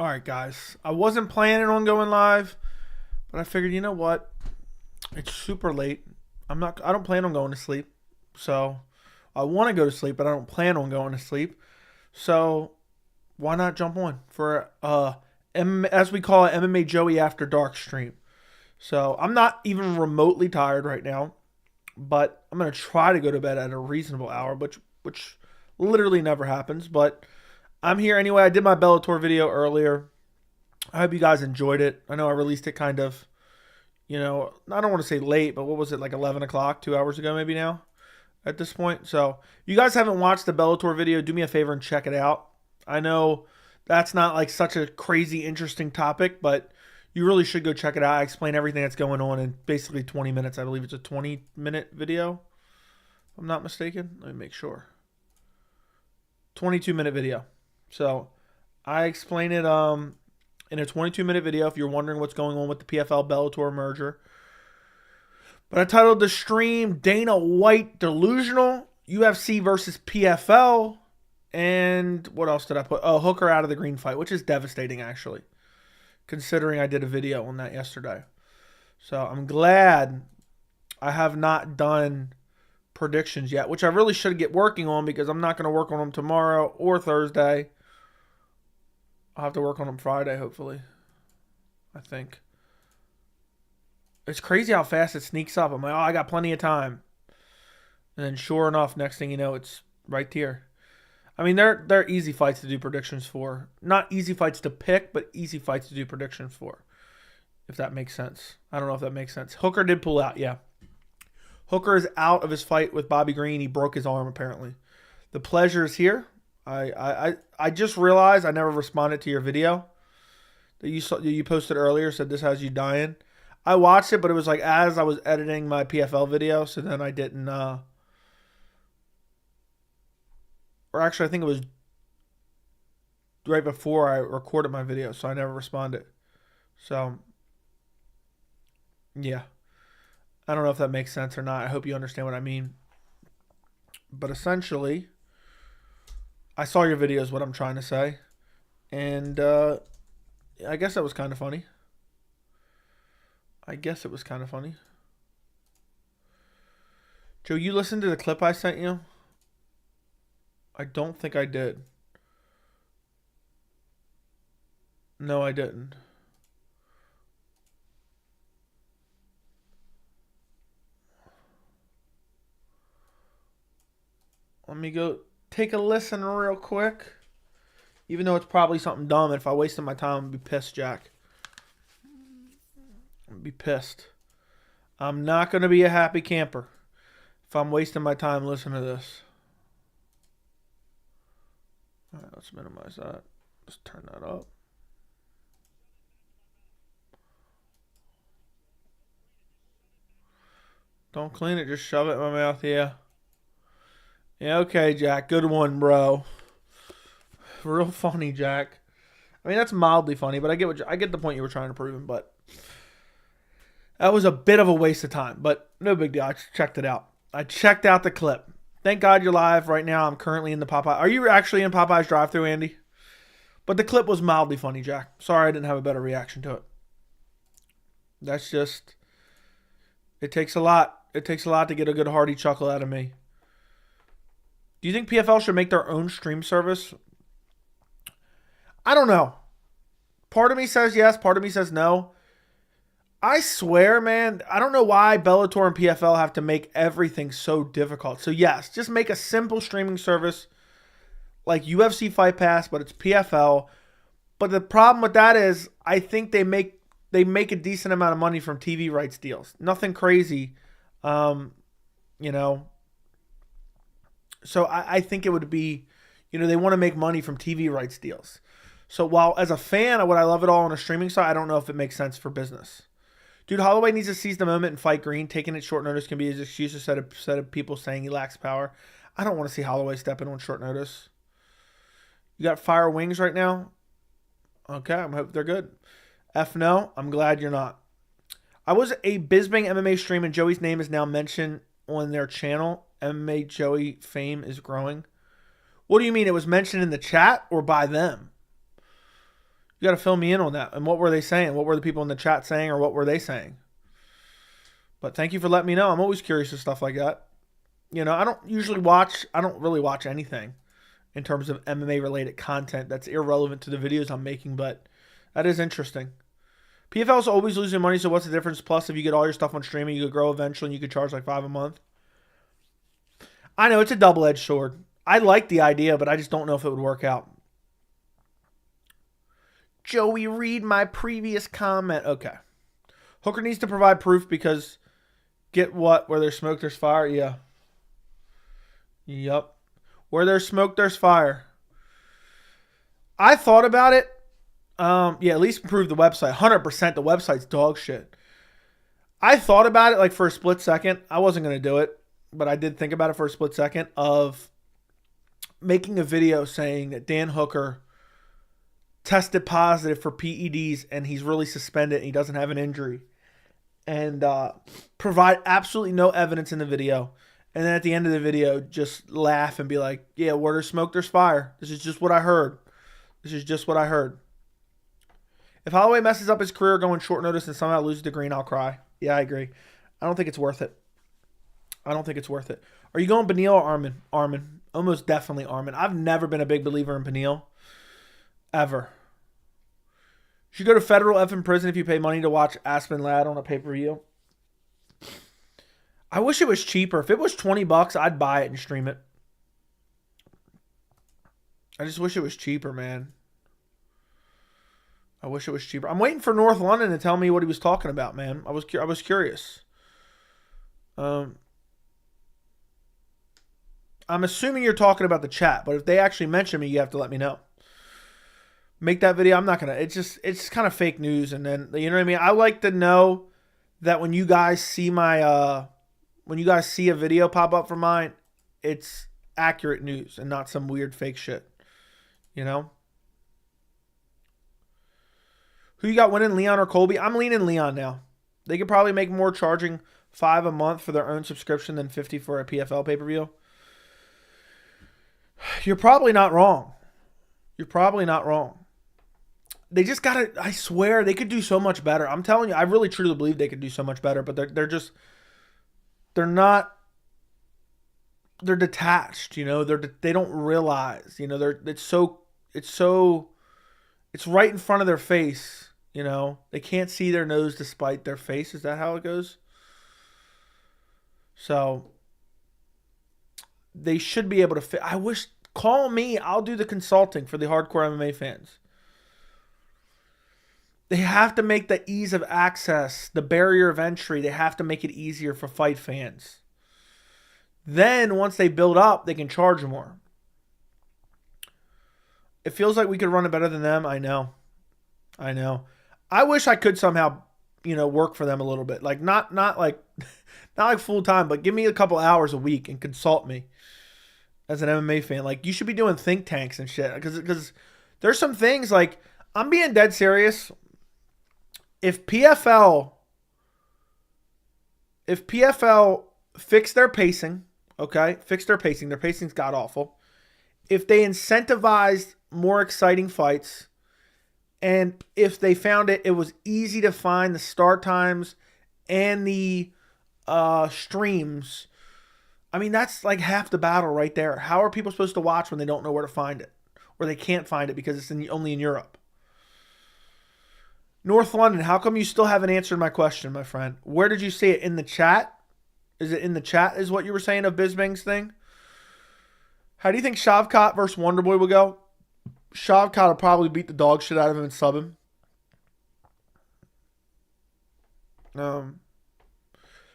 All right, guys. I wasn't planning on going live, but I figured, you know what? It's super late. I don't plan on going to sleep. So I want to go to sleep, but I don't plan on going to sleep. So why not jump on for as we call it, MMA Joey After Dark stream. So I'm not even remotely tired right now, but I'm gonna try to go to bed at a reasonable hour, which literally never happens. But I'm here anyway. I did my Bellator video earlier. I hope you guys enjoyed it. I know I released it kind of, I don't want to say late, but what was it, like 11 o'clock, 2 hours ago maybe now at this point. So you guys haven't watched the Bellator video, do me a favor and check it out. I know that's not like such a crazy interesting topic, but you really should go check it out. I explain everything that's going on in basically 20 minutes. I believe it's a 20-minute video, if I'm not mistaken. Let me make sure. 22-minute video. So I explain it in a 22-minute video if you're wondering what's going on with the PFL Bellator merger. But I titled the stream Dana White Delusional, UFC versus PFL, and what else did I put? Oh, Hooker out of the green fight, which is devastating actually, considering I did a video on that yesterday. So I'm glad I have not done predictions yet, which I really should get working on because I'm not going to work on them tomorrow or Thursday. I'll have to work on them Friday, hopefully. I think. It's crazy how fast it sneaks up. I'm like, oh, I got plenty of time. And then sure enough, next thing you know, it's right here. I mean, they're easy fights to do predictions for. Not easy fights to pick, but easy fights to do predictions for. If that makes sense. I don't know if that makes sense. Hooker did pull out, yeah. Hooker is out of his fight with Bobby Green. He broke his arm, apparently. The pleasure is here. I just realized I never responded to your video that you posted earlier. Said this has you dying. I watched it, but it was like as I was editing my PFL video, so then I didn't. Or actually, I think it was right before I recorded my video, so I never responded. So yeah, I don't know if that makes sense or not. I hope you understand what I mean. But essentially, I saw your video is what I'm trying to say. And I guess that was kind of funny. Joe, you listened to the clip I sent you? I don't think I did. No, I didn't. Let me go take a listen real quick. Even though it's probably something dumb. If I wasted my time, I'd be pissed, Jack. I'd be pissed. I'm not going to be a happy camper if I'm wasting my time listening to this. All right, let's minimize that. Let's turn that up. Don't clean it, just shove it in my mouth, yeah. Yeah, okay, Jack. Good one, bro. Real funny, Jack. I mean, that's mildly funny, but I get the point you were trying to prove, but that was a bit of a waste of time, but no big deal. I checked it out. I checked out the clip. Thank God you're live right now. I'm currently in the Popeye. Are you actually in Popeye's drive-thru, Andy? But the clip was mildly funny, Jack. Sorry I didn't have a better reaction to it. That's just, it takes a lot. It takes a lot to get a good hearty chuckle out of me. Do you think PFL should make their own stream service? I don't know. Part of me says yes, part of me says no. I swear, man, I don't know why Bellator and PFL have to make everything so difficult. So yes, just make a simple streaming service like UFC Fight Pass, but it's PFL. But the problem with that is I think they make a decent amount of money from TV rights deals. Nothing crazy. So I think it would be, they want to make money from TV rights deals. So while as a fan, would I love it all on a streaming site? I don't know if it makes sense for business. Dude, Holloway needs to seize the moment and fight Green. Taking it short notice can be his excuse instead of people saying he lacks power. I don't want to see Holloway step in on short notice. You got fire wings right now? Okay, I hope they're good. F no, I'm glad you're not. I was a Bisbing MMA stream and Joey's name is now mentioned on their channel. MMA Joey fame is growing. What do you mean? It was mentioned in the chat or by them? You got to fill me in on that. And what were they saying? What were the people in the chat saying, or what were they saying? But thank you for letting me know. I'm always curious of stuff like that. You know, I don't really watch anything in terms of MMA related content that's irrelevant to the videos I'm making, but that is interesting. PFL is always losing money, so what's the difference? Plus, if you get all your stuff on streaming, you could grow eventually and you could charge like $5 a month. I know it's a double-edged sword. I like the idea, but I just don't know if it would work out. Joey, read my previous comment. Okay. Hooker needs to provide proof because get what? Where there's smoke, there's fire? Yeah. Yep. Where there's smoke, there's fire. I thought about it. Yeah, at least improve the website. 100% the website's dog shit. I thought about it like for a split second. I wasn't going to do it, but I did think about it for a split second of making a video saying that Dan Hooker tested positive for PEDs and he's really suspended and he doesn't have an injury. And provide absolutely no evidence in the video. And then at the end of the video, just laugh and be like, yeah, where there's smoke, there's fire. This is just what I heard. This is just what I heard. If Holloway messes up his career going short notice and somehow loses the green, I'll cry. Yeah, I agree. I don't think it's worth it. I don't think it's worth it. Are you going Beneil or Armin? Armin. Almost definitely Armin. I've never been a big believer in Beneil. Ever. You should go to federal effing prison if you pay money to watch Aspen Ladd on a pay-per-view. I wish it was cheaper. If it was $20, I'd buy it and stream it. I just wish it was cheaper, man. I wish it was cheaper. I'm waiting for North London to tell me what he was talking about, man. I was curious. I'm assuming you're talking about the chat, but if they actually mention me, you have to let me know. Make that video. I'm not gonna. It's kind of fake news, and then you know what I mean. I like to know that when you guys see my when you guys see a video pop up from mine, it's accurate news and not some weird fake shit. You know. Who you got winning, Leon or Colby? I'm leaning Leon now. They could probably make more charging $5 a month for their own subscription than $50 for a PFL pay-per-view. You're probably not wrong. You're probably not wrong. They just got to, I swear, they could do so much better. I'm telling you, I really truly believe they could do so much better, but they're not, they're detached, you know, they don't realize, you know, it's right in front of their face, you know, they can't see their nose despite their face. Is that how it goes? So they should be able to fit. I wish, call me. I'll do the consulting for the hardcore MMA fans. They have to make the ease of access, the barrier of entry, they have to make it easier for fight fans. Then once they build up, they can charge more. It feels like we could run it better than them. I know. I wish I could somehow, you know, work for them a little bit. Like not like full time, but give me a couple hours a week and consult me as an MMA fan. Like you should be doing think tanks and shit because there's some things like I'm being dead serious. If PFL fix their pacing, okay, their pacing's god awful. If they incentivized more exciting fights, and if they found it was easy to find the start times and the streams, I mean, that's like half the battle right there. How are people supposed to watch when they don't know where to find it? Or they can't find it because it's only in Europe? North London, how come you still haven't answered my question, my friend? Where did you see it? In the chat? Is it in the chat is what you were saying of Bisbing's thing? How do you think Shavkat versus Wonderboy will go? Shavkat will probably beat the dog shit out of him and sub him.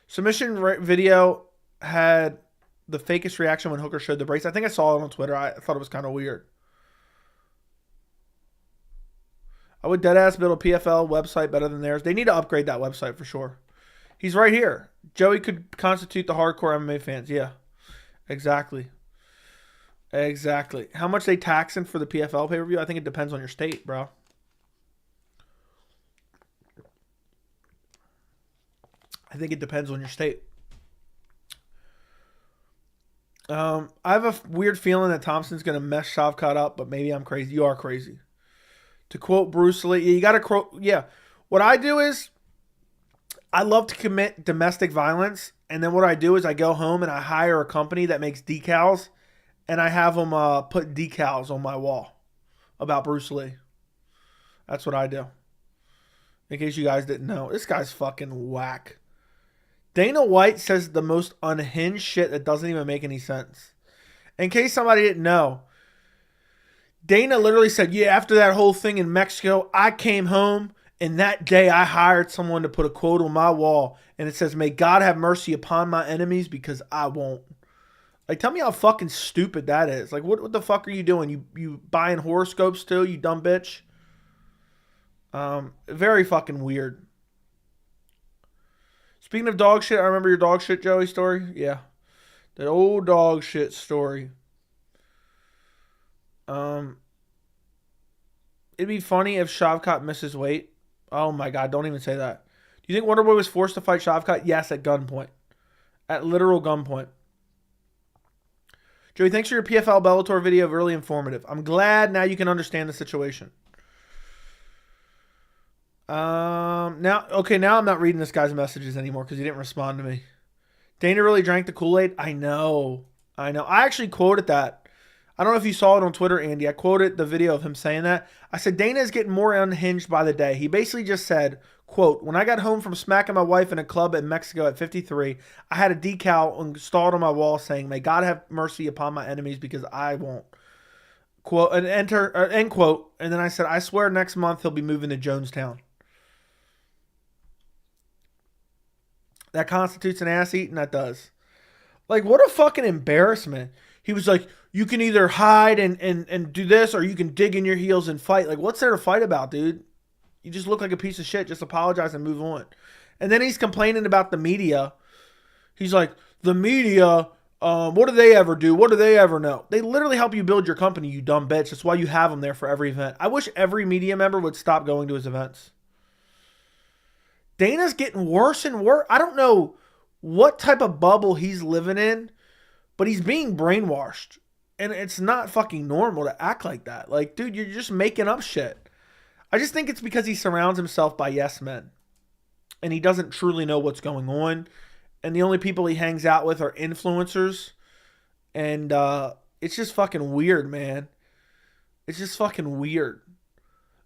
Submission video had the fakest reaction when Hooker showed the brace. I think I saw it on Twitter. I thought it was kind of weird. I would deadass build a PFL website better than theirs. They need to upgrade that website for sure. He's right here. Joey could constitute the hardcore MMA fans. Yeah, exactly. Exactly. How much they taxing for the PFL pay-per-view? I think it depends on your state, bro. I think it depends on your state. I have a weird feeling that Thompson's going to mess Shavkat up, but maybe I'm crazy. You are crazy. To quote Bruce Lee, you got to quote. Yeah, what I do is I love to commit domestic violence, and then what I do is I go home and I hire a company that makes decals, and I have them put decals on my wall about Bruce Lee. That's what I do. In case you guys didn't know, this guy's fucking whack. Dana White says the most unhinged shit that doesn't even make any sense. In case somebody didn't know, Dana literally said, yeah, after that whole thing in Mexico, I came home and that day I hired someone to put a quote on my wall and it says, may God have mercy upon my enemies because I won't. Like, tell me how fucking stupid that is. Like, what the fuck are you doing? You buying horoscopes too, you dumb bitch? Very fucking weird. Speaking of dog shit, I remember your dog shit Joey story. Yeah. That old dog shit story. It'd be funny if Shavkat misses weight. Oh my God, don't even say that. Do you think Wonderboy was forced to fight Shavkat? Yes, at gunpoint. At literal gunpoint. Joey, thanks for your PFL Bellator video. Really informative. I'm glad now you can understand the situation. Now I'm not reading this guy's messages anymore because he didn't respond to me. Dana really drank the Kool-Aid? I know. I actually quoted that. I don't know if you saw it on Twitter, Andy. I quoted the video of him saying that. I said, Dana is getting more unhinged by the day. He basically just said, quote, when I got home from smacking my wife in a club in Mexico at 53, I had a decal installed on my wall saying, may God have mercy upon my enemies because I won't. Quote, and end quote. And then I said, I swear next month he'll be moving to Jonestown. That constitutes an ass eating? That does. Like, what a fucking embarrassment. He was like, you can either hide and do this or you can dig in your heels and fight. Like, what's there to fight about, dude? You just look like a piece of shit. Just apologize and move on. And then he's complaining about the media. He's like, the media, what do they ever do? What do they ever know? They literally help you build your company, you dumb bitch. That's why you have them there for every event. I wish every media member would stop going to his events. Dana's getting worse and worse. I don't know what type of bubble he's living in, but he's being brainwashed. And it's not fucking normal to act like that. Like, dude, you're just making up shit. I just think it's because he surrounds himself by yes men. And he doesn't truly know what's going on. And the only people he hangs out with are influencers. And it's just fucking weird, man. It's just fucking weird.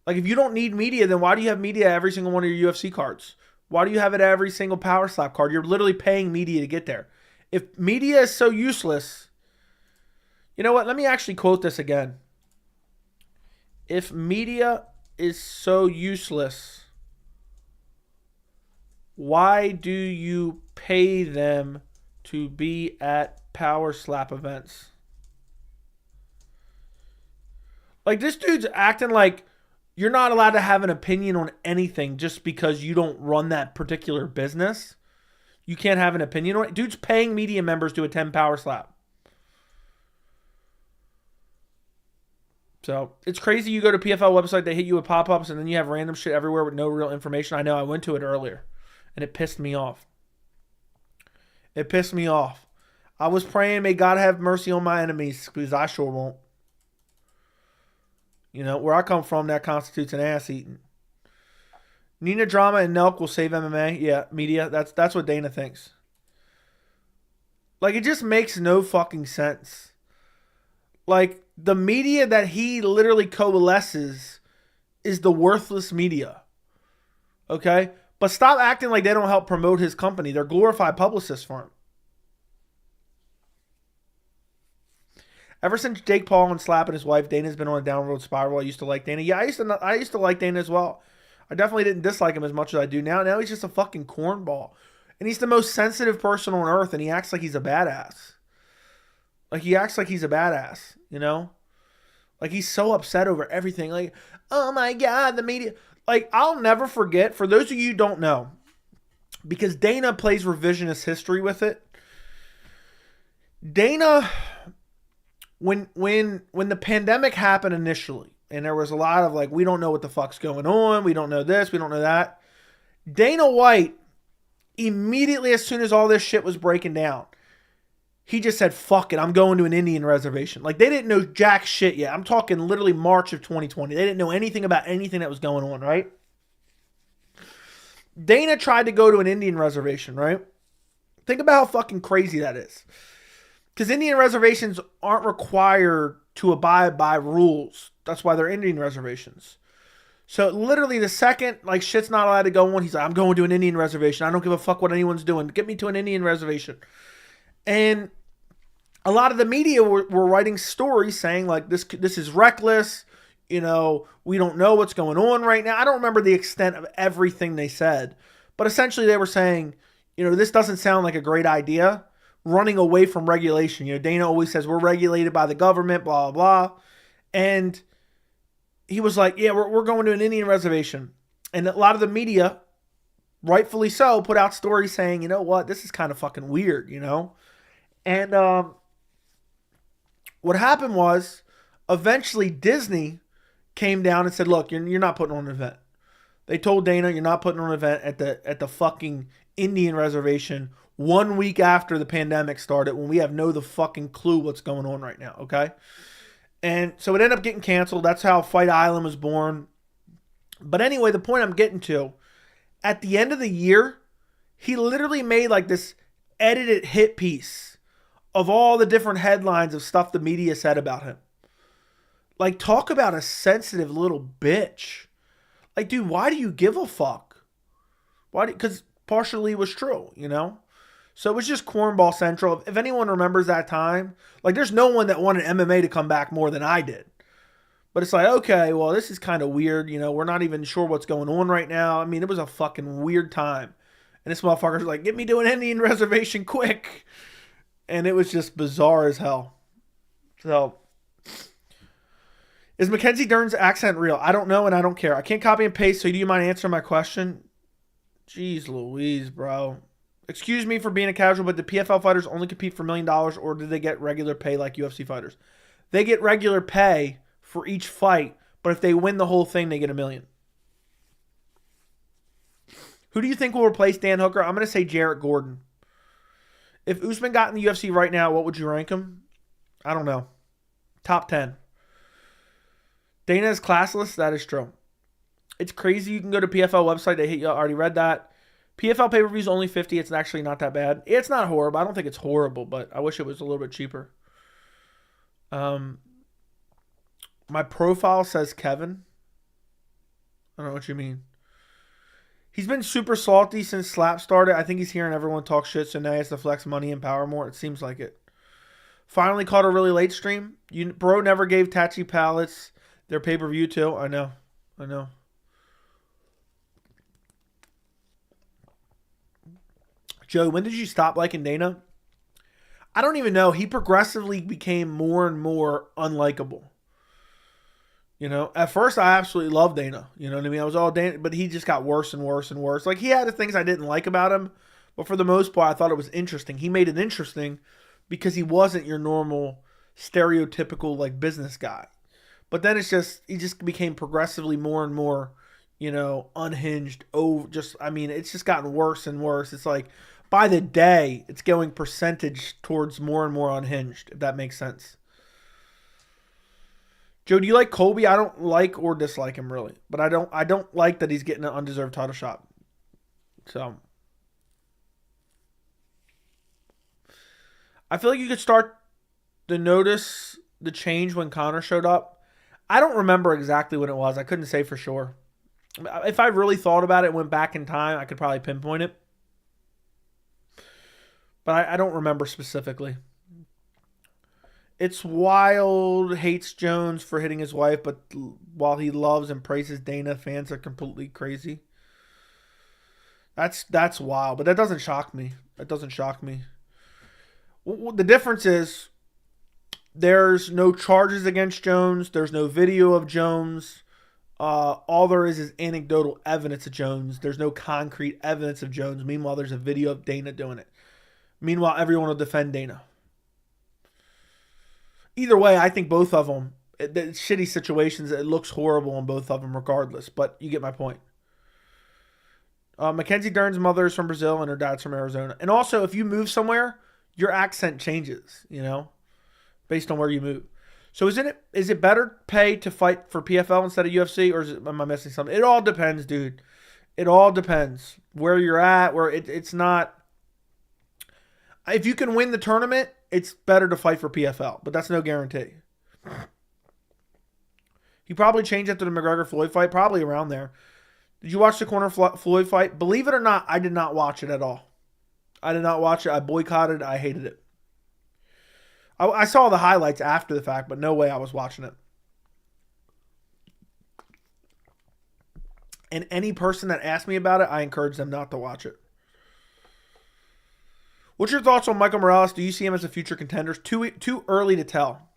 Like, if you don't need media, then why do you have media at every single one of your UFC cards? Why do you have it at every single Power Slap card? You're literally paying media to get there. If media is so useless, you know what? Let me actually quote this again. If media is so useless, why do you pay them to be at Power Slap events? Like, this dude's acting like you're not allowed to have an opinion on anything just because you don't run that particular business. You can't have an opinion on it. Dude's paying media members to attend Power Slap. So, it's crazy. You go to PFL website, they hit you with pop-ups, and then you have random shit everywhere with no real information. I know, I went to it earlier, and it pissed me off. It pissed me off. I was praying, may God have mercy on my enemies, because I sure won't. You know, where I come from, that constitutes an ass eating. Nina Drama and Nelk will save MMA. Yeah, media. That's what Dana thinks. Like, it just makes no fucking sense. Like, the media that he literally coalesces is the worthless media. Okay? But stop acting like they don't help promote his company. They're glorified publicists for him. Ever since Jake Paul and slapping his wife, Dana's been on a downward spiral. I used to like Dana. Yeah, I used to like Dana as well. I definitely didn't dislike him as much as I do now. Now he's just a fucking cornball. And he's the most sensitive person on earth, and he acts like he's a badass. Like, he acts like he's a badass, you know? Like, he's so upset over everything. Like, oh my God, the media. Like, I'll never forget, for those of you who don't know, because Dana plays revisionist history with it. Dana, when the pandemic happened initially, and there was a lot of like, we don't know what the fuck's going on, we don't know this, we don't know that. Dana White, immediately as soon as all this shit was breaking down, he just said, fuck it, I'm going to an Indian reservation. Like, they didn't know jack shit yet. I'm talking literally March of 2020. They didn't know anything about anything that was going on, right? Dana tried to go to an Indian reservation, right? Think about how fucking crazy that is. Because Indian reservations aren't required to abide by rules. That's why they're Indian reservations. So literally the second, like, shit's not allowed to go on, he's like, I'm going to an Indian reservation. I don't give a fuck what anyone's doing. Get me to an Indian reservation. And a lot of the media were writing stories saying, like, this is reckless. You know, we don't know what's going on right now. I don't remember the extent of everything they said. But essentially they were saying, you know, this doesn't sound like a great idea. Running away from regulation. You know, Dana always says we're regulated by the government, blah, blah, blah. And he was like, yeah, we're going to an Indian reservation. And a lot of the media, rightfully so, put out stories saying, you know what, this is kind of fucking weird, you know? And what happened was, eventually Disney came down and said, look, you're not putting on an event. They told Dana, you're not putting on an event at the fucking Indian reservation 1 week after the pandemic started, when we have the fucking clue what's going on right now, okay? And so it ended up getting canceled. That's how Fight Island was born. But anyway, the point I'm getting to, at the end of the year, he literally made like this edited hit piece of all the different headlines of stuff the media said about him. Like, talk about a sensitive little bitch. Like, dude, why do you give a fuck? Why? Because partially was true, you know? So it was just cornball central. If anyone remembers that time, like, there's no one that wanted MMA to come back more than I did. But it's like, okay, well, this is kind of weird. You know, we're not even sure what's going on right now. I mean, it was a fucking weird time. And this motherfucker's like, get me to an Indian reservation quick. And it was just bizarre as hell. So, is Mackenzie Dern's accent real? I don't know and I don't care. I can't copy and paste, so do you mind answering my question? Jeez Louise, bro. Excuse me for being a casual, but do PFL fighters only compete for $1 million, or do they get regular pay like UFC fighters? They get regular pay for each fight, but if they win the whole thing, they get $1 million. Who do you think will replace Dan Hooker? I'm going to say Jarrett Gordon. If Usman got in the UFC right now, what would you rank him? I don't know. Top 10. Dana is classless. That is true. It's crazy. You can go to PFL website. They hit you. I already read that. PFL pay-per-view is only $50. It's actually not that bad. It's not horrible. I don't think it's horrible, but I wish it was a little bit cheaper. My profile says Kevin. I don't know what you mean. He's been super salty since Slap started. I think he's hearing everyone talk shit, so now he has to flex money and power more. It seems like it. Finally caught a really late stream. Bro never gave Tachi Pallets their pay-per-view too. I know. Joe, when did you stop liking Dana? I don't even know. He progressively became more and more unlikable. You know, at first I absolutely loved Dana. You know what I mean? I was all Dana, but he just got worse and worse and worse. Like, he had the things I didn't like about him, but for the most part, I thought it was interesting. He made it interesting because he wasn't your normal stereotypical, like, business guy. But then he just became progressively more and more, you know, unhinged. It's just gotten worse and worse. It's like, by the day, it's going percentage towards more and more unhinged, if that makes sense. Joe, do you like Colby? I don't like or dislike him, really. But I don't like that he's getting an undeserved title shot. So, I feel like you could start to notice the change when Conor showed up. I don't remember exactly when it was. I couldn't say for sure. If I really thought about it and went back in time, I could probably pinpoint it. But I don't remember specifically. It's wild. Hates Jones for hitting his wife, but while he loves and praises Dana, fans are completely crazy. That's wild, but that doesn't shock me. The difference is there's no charges against Jones. There's no video of Jones. All there is anecdotal evidence of Jones. There's no concrete evidence of Jones. Meanwhile, there's a video of Dana doing it. Meanwhile, everyone will defend Dana. Either way, I think both of them, the shitty situations, it looks horrible on both of them regardless. But you get my point. Mackenzie Dern's mother is from Brazil and her dad's from Arizona. And also, if you move somewhere, your accent changes, based on where you move. So is it better pay to fight for PFL instead of UFC, or am I missing something? It all depends, dude. It all depends where you're at. Where it's not. If you can win the tournament, it's better to fight for PFL, but that's no guarantee. He probably changed after the McGregor-Floyd fight, probably around there. Did you watch the Conor Floyd fight? Believe it or not, I did not watch it at all. I did not watch it. I boycotted. I hated it. I saw the highlights after the fact, but no way I was watching it. And any person that asked me about it, I encourage them not to watch it. What's your thoughts on Michael Morales? Do you see him as a future contender? Too early to tell.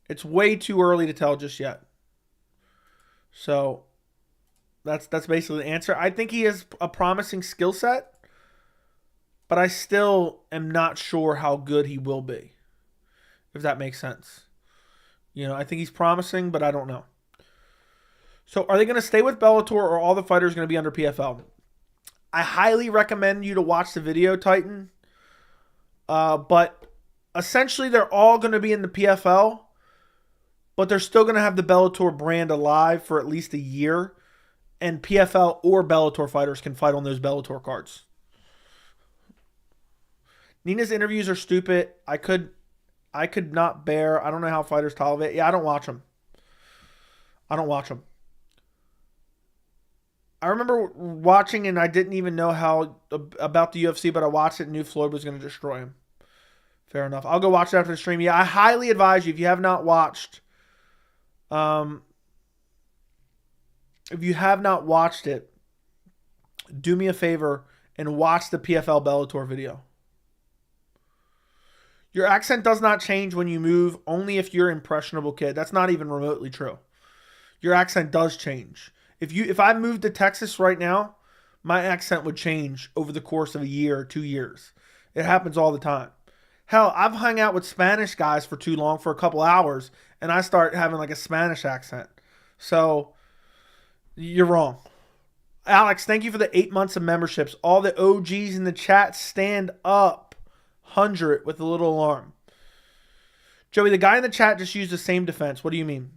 It's way too early to tell just yet. So that's basically the answer. I think he has a promising skill set, but I still am not sure how good he will be, if that makes sense. I think he's promising, but I don't know. So are they going to stay with Bellator, or are all the fighters going to be under PFL? I highly recommend you to watch the video, Titan. But essentially, they're all going to be in the PFL, but they're still going to have the Bellator brand alive for at least a year, and PFL or Bellator fighters can fight on those Bellator cards. Nina's interviews are stupid. I could not bear. I don't know how fighters tolerate. Yeah, I don't watch them. I remember watching, and I didn't even know how about the UFC, but I watched it and knew Floyd was going to destroy him. Fair enough. I'll go watch it after the stream. Yeah, I highly advise you, if you have not watched it, do me a favor and watch the PFL Bellator video. Your accent does not change when you move, only if you're an impressionable kid. That's not even remotely true. Your accent does change. If I moved to Texas right now, my accent would change over the course of a year or 2 years. It happens all the time. Hell, I've hung out with Spanish guys for too long, for a couple hours, and I start having like a Spanish accent. So, you're wrong. Alex, thank you for the 8 months of memberships. All the OGs in the chat, stand up. 100 with a little alarm. Joey, the guy in the chat just used the same defense. What do you mean?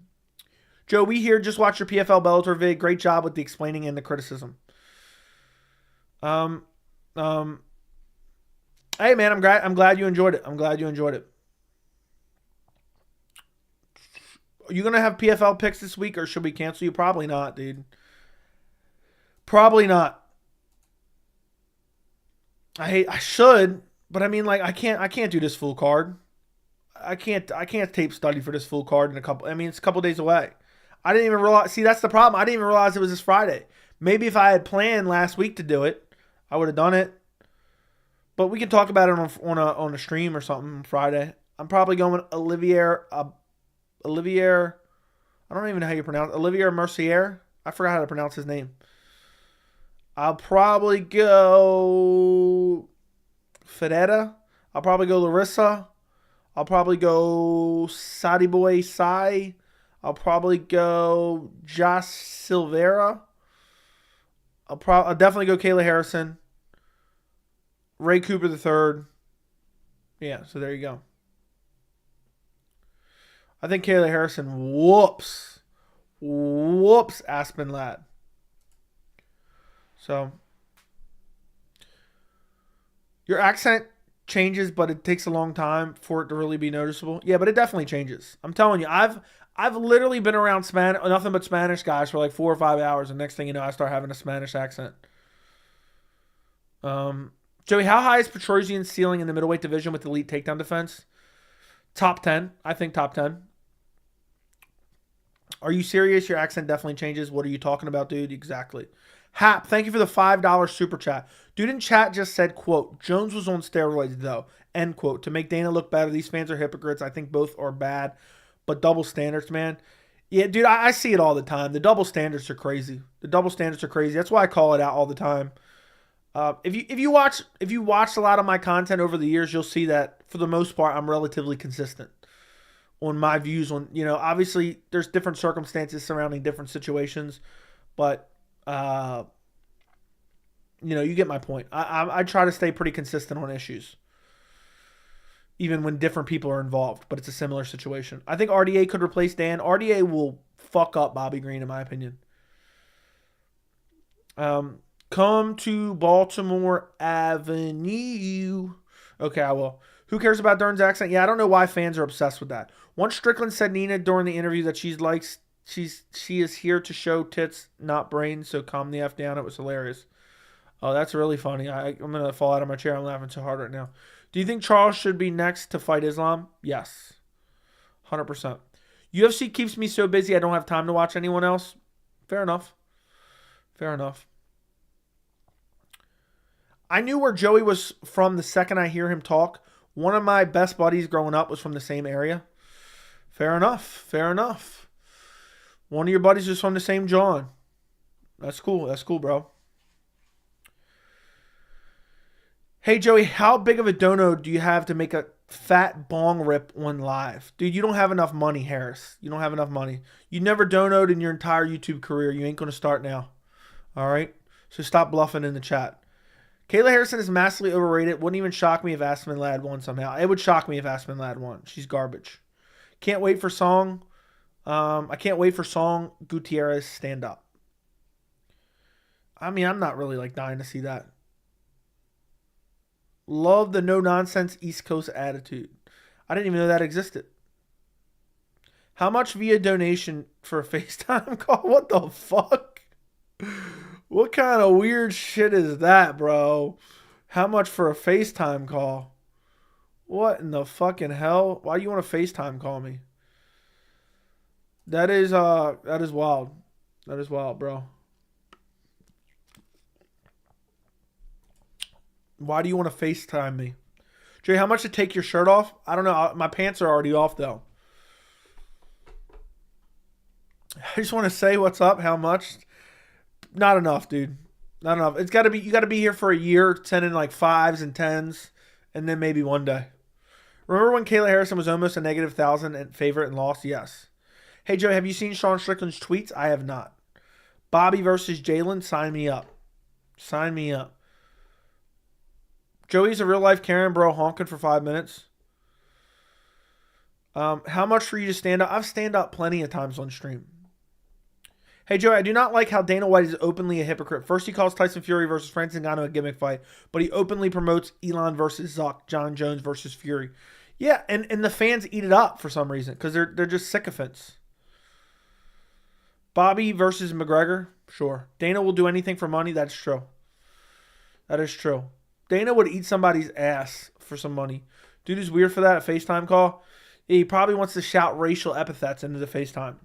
Joe, we here just watched your PFL Bellator vid. Great job with the explaining and the criticism. Hey man, I'm glad you enjoyed it. Are you gonna have PFL picks this week, or should we cancel you? Probably not, dude. Probably not. I should, but I mean, like, I can't do this full card. I can't tape study for this full card in a couple. I mean, it's a couple days away. I didn't even realize. See, that's the problem. I didn't even realize it was this Friday. Maybe if I had planned last week to do it, I would have done it. But we can talk about it on a stream or something Friday. I'm probably going Olivier. I don't even know how you pronounce it. Olivier Mercier. I forgot how to pronounce his name. I'll probably go Fedetta. I'll probably go Larissa. I'll probably go Sadi Boy Sai. I'll probably go Josh Silveira. I'll definitely go Kayla Harrison. Ray Cooper III. Yeah, so there you go. I think Kayla Harrison whoops Aspen Ladd. So your accent changes, but it takes a long time for it to really be noticeable. Yeah, but it definitely changes. I'm telling you, I've literally been around nothing but Spanish guys for like 4 or 5 hours, and next thing you know, I start having a Spanish accent. Joey, how high is Petrosian's ceiling in the middleweight division with elite takedown defense? Top 10. I think top 10. Are you serious? Your accent definitely changes. What are you talking about, dude? Exactly. Hap, thank you for the $5 super chat. Dude in chat just said, quote, Jones was on steroids, though, end quote. To make Dana look better, these fans are hypocrites. I think both are bad, but double standards, man. Yeah, dude, I see it all the time. The double standards are crazy. That's why I call it out all the time. If you watch a lot of my content over the years, you'll see that for the most part, I'm relatively consistent on my views on, obviously there's different circumstances surrounding different situations, but you get my point. I try to stay pretty consistent on issues. even when different people are involved, but it's a similar situation. I think RDA could replace Dan. RDA will fuck up Bobby Green, in my opinion. Come to Baltimore Avenue. Okay, I will. Who cares about Dern's accent? Yeah, I don't know why fans are obsessed with that. Once Strickland said Nina during the interview that she is here to show tits, not brains, so calm the F down. It was hilarious. Oh, that's really funny. I'm going to fall out of my chair. I'm laughing so hard right now. Do you think Charles should be next to fight Islam? Yes. 100%. UFC keeps me so busy I don't have time to watch anyone else. Fair enough. Fair enough. I knew where Joey was from the second I hear him talk. One of my best buddies growing up was from the same area. Fair enough. Fair enough. One of your buddies is from the same John. That's cool. That's cool, bro. Hey, Joey, how big of a dono do you have to make a fat bong rip on live? Dude, you don't have enough money, Harris. You don't have enough money. You never donoed in your entire YouTube career. You ain't going to start now. All right? So stop bluffing in the chat. Kayla Harrison is massively overrated. Wouldn't even shock me if Aspen Ladd won somehow. It would shock me if Aspen Ladd won. She's garbage. Can't wait for Song. I can't wait for Song Gutierrez stand up. I mean, I'm not really like dying to see that. Love the no-nonsense East Coast attitude. I didn't even know that existed. How much via donation for a FaceTime call? What the fuck? What kind of weird shit is that, bro? How much for a FaceTime call? What in the fucking hell? Why do you want to FaceTime call me? That is wild. That is wild, bro. Why do you want to FaceTime me? Jay, how much to take your shirt off? I don't know. My pants are already off, though. I just want to say what's up. How much? Not enough, dude. Not enough. It's got to be. You got to be here for a year, sending like 5s and 10s, and then maybe one day. Remember when Kayla Harrison was almost a -1,000 and favorite and lost? Yes. Hey, Joey, have you seen Sean Strickland's tweets? I have not. Bobby versus Jalen? Sign me up. Sign me up. Joey's a real-life Karen, bro, honking for 5 minutes. How much for you to stand up? I've stand up plenty of times on stream. Hey, Joey, I do not like how Dana White is openly a hypocrite. First, he calls Tyson Fury versus Francis Ngannou a gimmick fight, but he openly promotes Elon versus Zuck, John Jones versus Fury. Yeah, and the fans eat it up for some reason because they're just sycophants. Bobby versus McGregor? Sure. Dana will do anything for money? That's true. That is true. Dana would eat somebody's ass for some money. Dude is weird for that, a FaceTime call. Yeah, he probably wants to shout racial epithets into the FaceTime.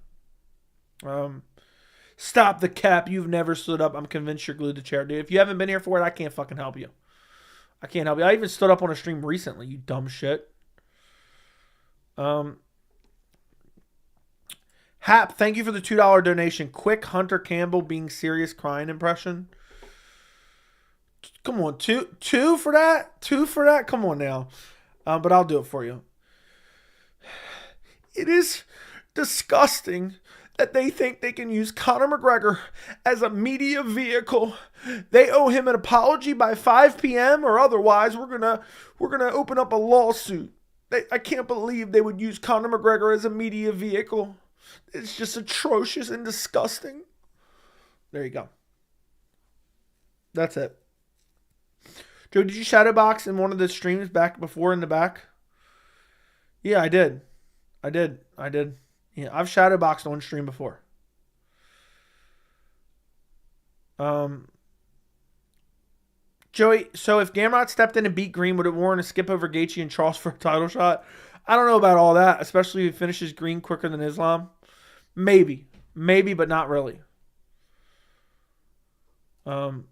Stop the cap. You've never stood up. I'm convinced you're glued to chair. Dude, if you haven't been here for it, I can't fucking help you. I can't help you. I even stood up on a stream recently, you dumb shit. Hap, thank you for the $2 donation. Quick Hunter Campbell being serious crying impression. Come on, two for that? 2 for that? Come on now. But I'll do it for you. It is disgusting that they think they can use Conor McGregor as a media vehicle. They owe him an apology by 5 p.m. or otherwise we're gonna open up a lawsuit. I can't believe they would use Conor McGregor as a media vehicle. It's just atrocious and disgusting. There you go. That's it. Joe, did you shadowbox in one of the streams back before in the back? Yeah, I did. Yeah, I've shadowboxed on stream before. Joey, so if Gamrot stepped in and beat Green, would it warrant a skip over Gaethje and Charles for a title shot? I don't know about all that, especially if he finishes Green quicker than Islam. Maybe, but not really. Not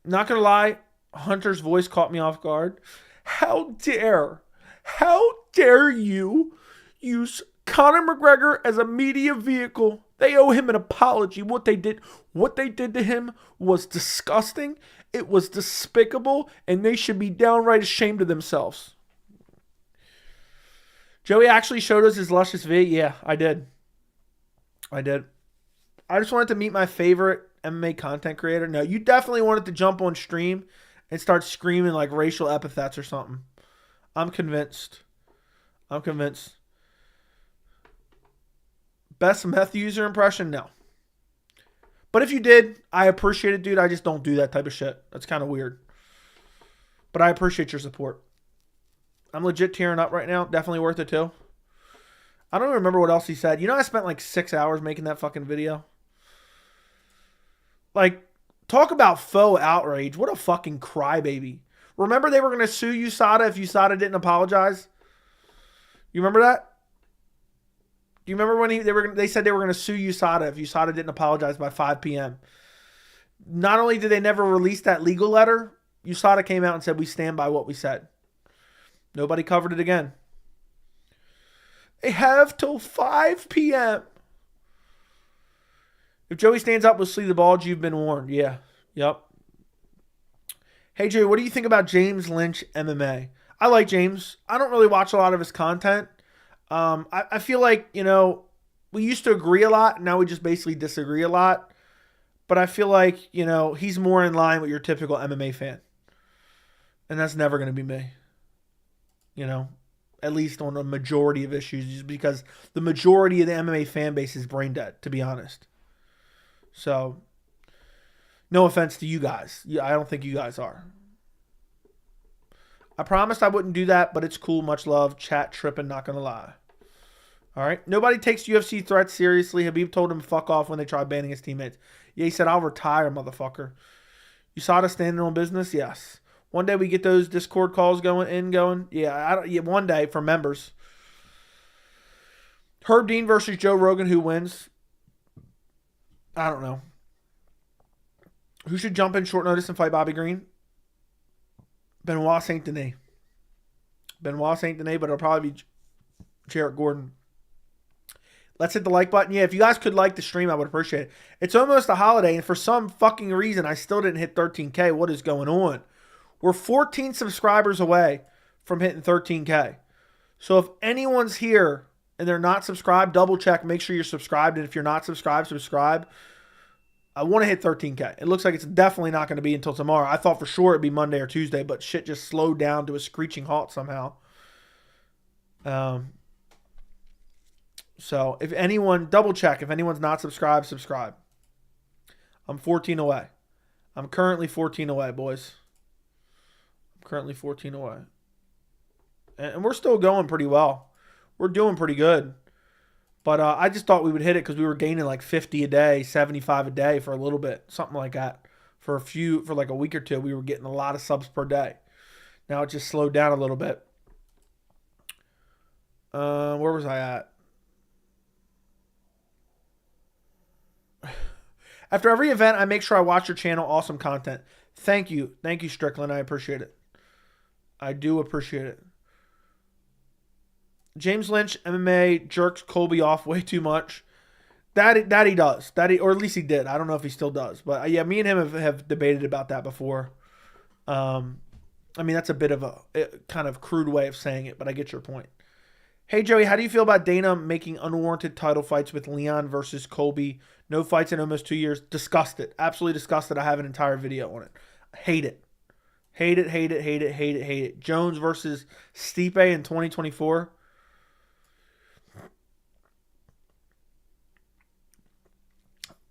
gonna lie, Hunter's voice caught me off guard. How dare you use Conor McGregor as a media vehicle? They owe him an apology. What they did to him was disgusting. It was despicable, and they should be downright ashamed of themselves. Joey actually showed us his luscious vid. Yeah, I did. I just wanted to meet my favorite MMA content creator. No, you definitely wanted to jump on stream and start screaming like racial epithets or something. I'm convinced. I'm convinced. Best meth user impression? No. But if you did, I appreciate it, dude. I just don't do that type of shit. That's kind of weird. But I appreciate your support. I'm legit tearing up right now. Definitely worth it, too. I don't even remember what else he said. You know, I spent like 6 hours making that fucking video. Like, talk about faux outrage. What a fucking crybaby. Remember they were going to sue USADA if USADA didn't apologize? You remember that? Do you remember when they said they were going to sue USADA if USADA didn't apologize by 5 p.m.? Not only did they never release that legal letter, USADA came out and said, we stand by what we said. Nobody covered it again. They have till 5 p.m. If Joey stands up, we'll see the bulge. You've been warned. Yeah. Yep. Hey, Joey, what do you think about James Lynch MMA? I like James. I don't really watch a lot of his content. I feel like, you know, we used to agree a lot. Now we just basically disagree a lot. But I feel like, you know, he's more in line with your typical MMA fan. And that's never going to be me. You know, at least on a majority of issues, just because the majority of the MMA fan base is brain dead, to be honest. So, no offense to you guys. I don't think you guys are. I promised I wouldn't do that, but it's cool. Much love. Chat tripping, not going to lie. All right. Nobody takes UFC threats seriously. Habib told him to fuck off when they tried banning his teammates. Yeah, he said, I'll retire, motherfucker. USADA standing on business? Yes. One day we get those Discord calls going. Yeah, one day for members. Herb Dean versus Joe Rogan, who wins? I don't know. Who should jump in short notice and fight Bobby Green? Benoit Saint Denis. But it'll probably be Jarrett Gordon. Let's hit the like button. Yeah, if you guys could like the stream, I would appreciate it. It's almost a holiday, and for some fucking reason, I still didn't hit 13K. What is going on? We're 14 subscribers away from hitting 13K. So if anyone's here and they're not subscribed, double check. Make sure you're subscribed. And if you're not subscribed, subscribe. I want to hit 13K. It looks like it's definitely not going to be until tomorrow. I thought for sure it'd be Monday or Tuesday, but shit just slowed down to a screeching halt somehow. So if anyone, double check. If anyone's not subscribed, subscribe. I'm 14 away. I'm currently 14 away, boys. I'm currently 14 away. And we're still going pretty well. We're doing pretty good. But I just thought we would hit it because we were gaining like 50 a day, 75 a day for a little bit. Something like that. For like a week or two, we were getting a lot of subs per day. Now it just slowed down a little bit. Where was I at? After every event, I make sure I watch your channel. Awesome content. Thank you. Thank you, Strickland. I appreciate it. I do appreciate it. James Lynch, MMA, jerks Colby off way too much. That he does. Or at least he did. I don't know if he still does. But yeah, me and him have debated about that before. I mean, that's a bit of a kind of crude way of saying it, but I get your point. Hey, Joey, how do you feel about Dana making unwarranted title fights with Leon versus Colby? No fights in almost 2 years. Disgusted. Absolutely disgusted. I have an entire video on it. Hate it. Hate it, hate it, hate it, hate it, hate it. Jones versus Stipe in 2024.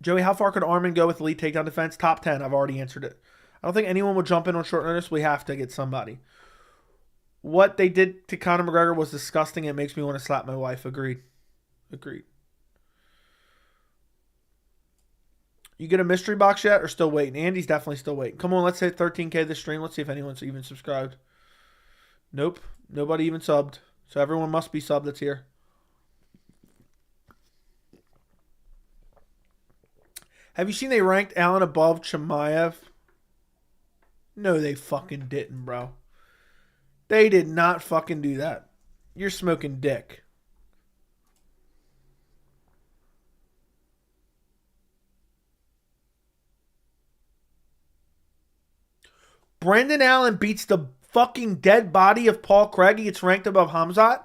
Joey, how far could Armin go with elite takedown defense? Top 10. I've already answered it. I don't think anyone would jump in on short notice. We have to get somebody. What they did to Conor McGregor was disgusting. It makes me want to slap my wife. Agreed. You get a mystery box yet or still waiting? Andy's definitely still waiting. Come on, let's hit 13K this stream. Let's see if anyone's even subscribed. Nope. Nobody even subbed. So everyone must be subbed that's here. Have you seen they ranked Allen above Chimaev? No, they fucking didn't, bro. They did not fucking do that. You're smoking dick. Brendan Allen beats the fucking dead body of Paul Craig. He gets ranked above Hamzat.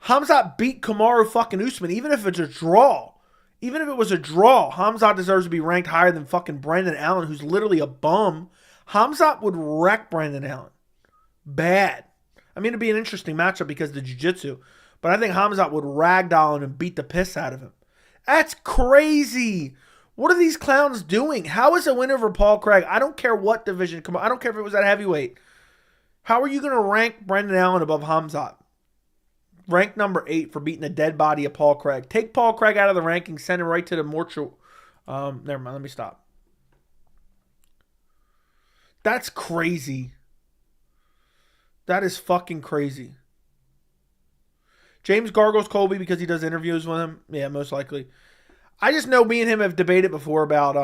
Hamzat beat Kamaru fucking Usman, even if it's a draw. Even if it was a draw, Hamzat deserves to be ranked higher than fucking Brendan Allen, who's literally a bum. Hamzat would wreck Brendan Allen. Bad. I mean, it'd be an interesting matchup because of the jiu-jitsu. But I think Hamzat would ragdoll him and beat the piss out of him. That's crazy. What are these clowns doing? How is a win over Paul Craig? I don't care what division. Come on, I don't care if it was at heavyweight. How are you going to rank Brendan Allen above Hamzat? Ranked number 8 for beating the dead body of Paul Craig. Take Paul Craig out of the ranking, send him right to the mortuary. Never mind, let me stop. That's crazy. That is fucking crazy. James gargles Colby because he does interviews with him. Yeah, most likely. I just know me and him have debated before about,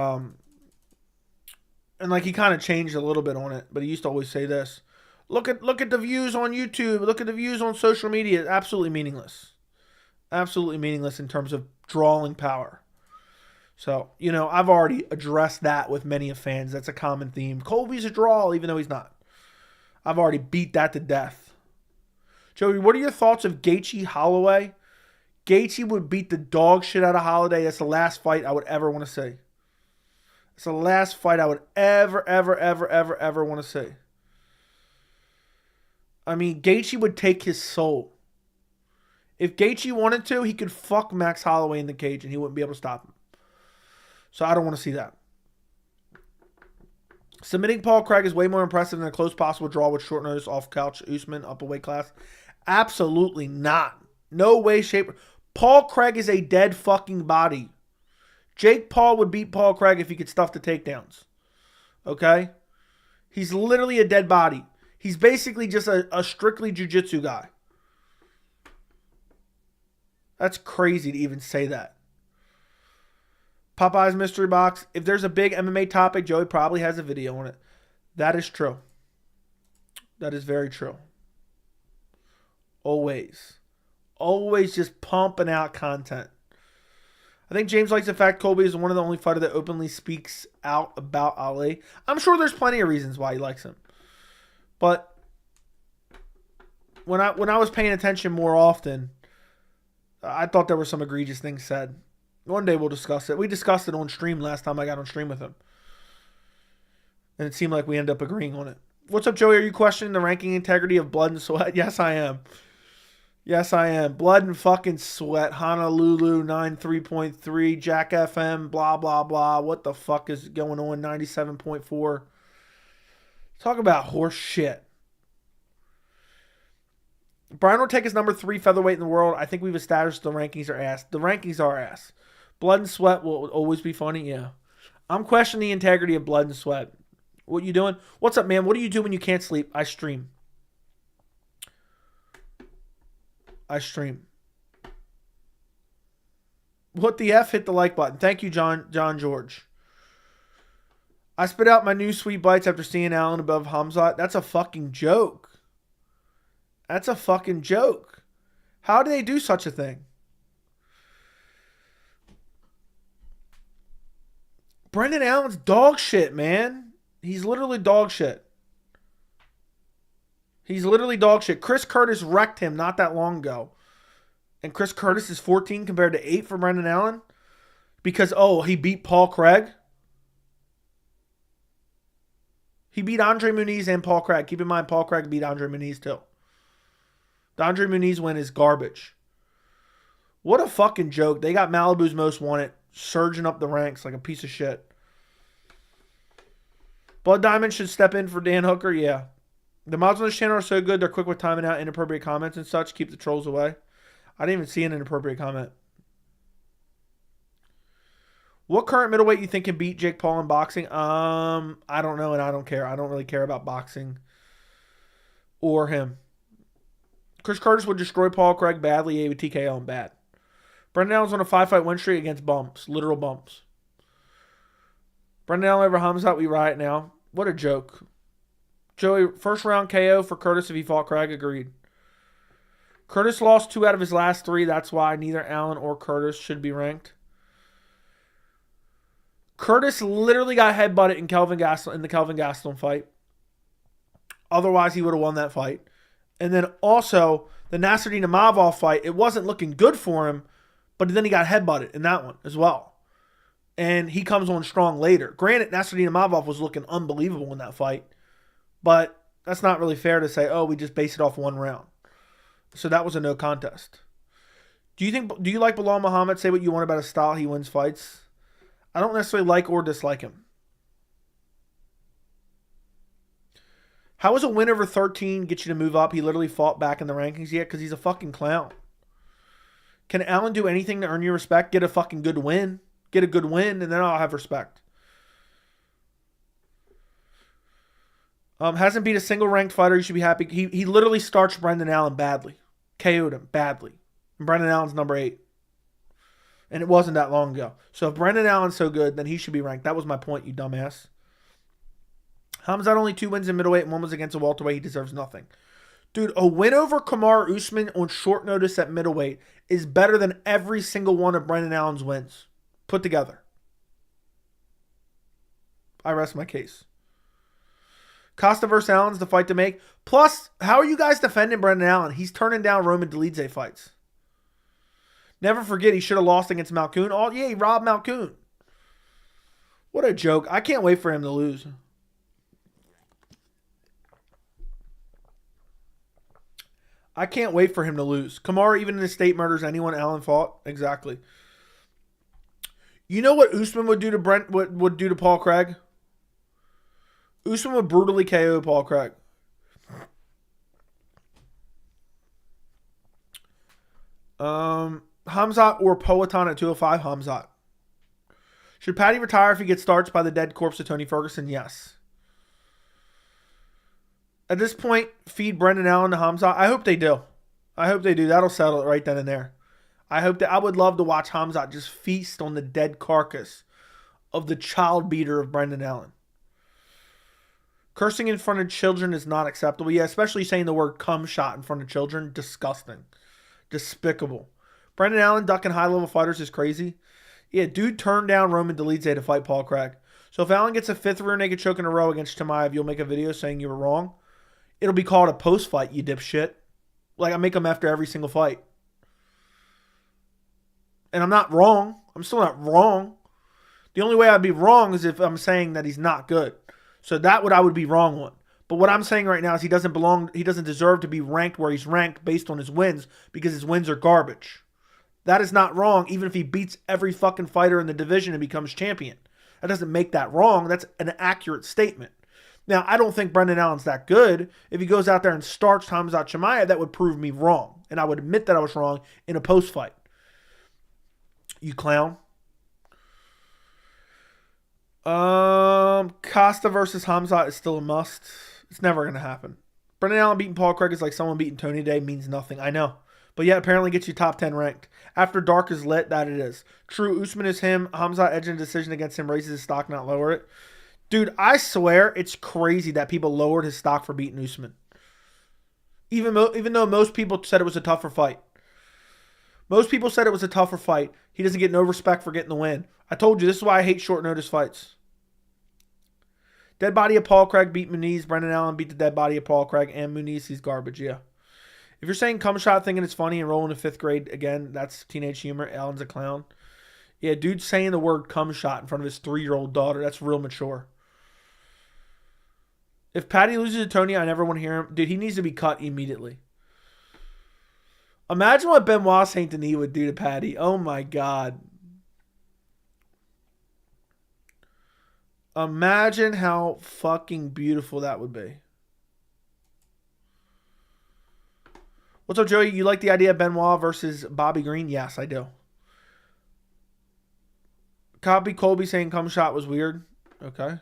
and like he kind of changed a little bit on it, but he used to always say this. Look at the views on YouTube. Look at the views on social media. Absolutely meaningless. Absolutely meaningless in terms of drawing power. So, you know, I've already addressed that with many of fans. That's a common theme. Colby's a draw, even though he's not. I've already beat that to death. Joey, what are your thoughts of Gaethje Holloway? Gaethje would beat the dog shit out of Holloway. That's the last fight I would ever want to see. It's the last fight I would ever want to see. I mean, Gaethje would take his soul. If Gaethje wanted to, he could fuck Max Holloway in the cage and he wouldn't be able to stop him. So I don't want to see that. Submitting Paul Craig is way more impressive than a close possible draw with short notice off couch Usman up a weight class. Absolutely not. No way, shape. Paul Craig is a dead fucking body. Jake Paul would beat Paul Craig if he could stuff the takedowns. Okay? He's literally a dead body. He's basically just a strictly jiu-jitsu guy. That's crazy to even say that. Popeye's Mystery Box. If there's a big MMA topic, Joey probably has a video on it. That is true. That is very true. Always. Always just pumping out content. I think James likes the fact Colby is one of the only fighters that openly speaks out about Ali. I'm sure there's plenty of reasons why he likes him. But when I was paying attention more often, I thought there were some egregious things said. One day we'll discuss it. We discussed it on stream last time I got on stream with him. And it seemed like we ended up agreeing on it. What's up, Joey? Are you questioning the ranking integrity of Blood and Sweat? Yes, I am. Yes, I am. Blood and fucking Sweat. Honolulu 93.3. Jack FM. Blah, blah, blah. What the fuck is going on? 97.4. Talk about horse shit. Brian Ortega's number 3 featherweight in the world. I think we've established the rankings are ass. The rankings are ass. Blood and Sweat will always be funny. Yeah. I'm questioning the integrity of Blood and Sweat. What you doing? What's up, man? What do you do when you can't sleep? I stream. What the F? Hit the like button. Thank you, John George. I spit out my new sweet bites after seeing Allen above Hamzat. That's a fucking joke. That's a fucking joke. How do they do such a thing? Brendan Allen's dog shit, man. He's literally dog shit. He's literally dog shit. Chris Curtis wrecked him not that long ago. And Chris Curtis is 14 compared to 8 for Brendan Allen. Because, he beat Paul Craig. He beat Andre Muniz and Paul Craig. Keep in mind, Paul Craig beat Andre Muniz too. The Andre Muniz win is garbage. What a fucking joke. They got Malibu's Most Wanted surging up the ranks like a piece of shit. Blood Diamond should step in for Dan Hooker. Yeah. The mods on this channel are so good. They're quick with timing out inappropriate comments and such. Keep the trolls away. I didn't even see an inappropriate comment. What current middleweight you think can beat Jake Paul in boxing? I don't know and I don't care. I don't really care about boxing or him. Chris Curtis would destroy Paul Craig badly. He would TKO him bad. Brendan Allen's on a 5-fight win streak against bumps. Literal bumps. Brendan Allen over Hamzat. We riot now. What a joke. Joey, first round KO for Curtis if he fought Craig. Agreed. Curtis lost 2 out of his last 3. That's why neither Allen or Curtis should be ranked. Curtis literally got headbutted in the Kelvin Gastelum fight. Otherwise, he would have won that fight. And then also, the Nasruddin Imavov fight, it wasn't looking good for him, but then he got headbutted in that one as well. And he comes on strong later. Granted, Nasruddin Imavov was looking unbelievable in that fight, but that's not really fair to say, oh, we just base it off one round. So that was a no contest. Do you like Bilal Muhammad? Say what you want about his style. He wins fights. I don't necessarily like or dislike him. How is a win over 13 get you to move up? He literally fought back in the rankings yet because he's a fucking clown. Can Allen do anything to earn your respect? Get a fucking good win. Get a good win, and then I'll have respect. Hasn't beat a single ranked fighter. You should be happy. He literally starched Brendan Allen badly. KO'd him badly. And Brendan Allen's number 8. And it wasn't that long ago. So if Brendan Allen's so good, then he should be ranked. That was my point, you dumbass. Hamzat only 2 wins in middleweight and 1 was against a welterweight. He deserves nothing. Dude, a win over Kamaru Usman on short notice at middleweight is better than every single one of Brendan Allen's wins put together. I rest my case. Costa versus Allen's the fight to make. Plus, how are you guys defending Brendan Allen? He's turning down Roman Dolidze fights. Never forget he should have lost against Malkoun. Oh, yeah, he robbed Malkoun. What a joke. I can't wait for him to lose. I can't wait for him to lose. Kamaru, even in the state murders anyone Allen fought. Exactly. You know what Usman would do to would do to Paul Craig? Usman would brutally KO Paul Craig. Hamzat or Poatan at 205? Hamzat. Should Paddy retire if he gets starched by the dead corpse of Tony Ferguson? Yes. At this point, feed Brendan Allen to Hamzat. I hope they do. I hope they do. That'll settle it right then and there. I would love to watch Hamzat just feast on the dead carcass of the child beater of Brendan Allen. Cursing in front of children is not acceptable. Yeah, especially saying the word cum shot in front of children. Disgusting. Despicable. Brendan Allen ducking high-level fighters is crazy. Yeah, dude turned down Roman Dolidze to fight Paul Craig. So if Allen gets a 5th rear naked choke in a row against Chimaev, you'll make a video saying you were wrong. It'll be called a post-fight, you dipshit. Like, I make them after every single fight. And I'm not wrong. I'm still not wrong. The only way I'd be wrong is if I'm saying that he's not good. So that what I would be wrong on. But what I'm saying right now is he doesn't deserve to be ranked where he's ranked based on his wins because his wins are garbage. That is not wrong even if he beats every fucking fighter in the division and becomes champion. That doesn't make that wrong. That's an accurate statement. Now, I don't think Brendan Allen's that good. If he goes out there and starts Hamzat Chimaev, that would prove me wrong. And I would admit that I was wrong in a post-fight. You clown. Costa versus Hamzat is still a must. It's never going to happen. Brendan Allen beating Paul Craig is like someone beating Tony today means nothing. I know. But yet apparently gets you top 10 ranked. After dark is lit, that it is. True, Usman is him. Hamzat edging a decision against him raises his stock, not lower it. Dude, I swear it's crazy that people lowered his stock for beating Usman. Even though most people said it was a tougher fight. Most people said it was a tougher fight. He doesn't get no respect for getting the win. I told you, this is why I hate short notice fights. Dead body of Paul Craig beat Muniz. Brendan Allen beat the dead body of Paul Craig and Muniz. He's garbage, yeah. If you're saying cum shot thinking it's funny and rolling to 5th grade, again, that's teenage humor. Allen's a clown. Yeah, dude saying the word cum shot in front of his 3-year-old daughter, that's real mature. If Paddy loses to Tony, I never want to hear him. Dude, he needs to be cut immediately. Imagine what Benoit Saint Denis would do to Paddy. Oh my God. Imagine how fucking beautiful that would be. What's up, Joey? You like the idea of Benoit versus Bobby Green? Yes, I do. Copy Colby saying cum shot was weird. Okay.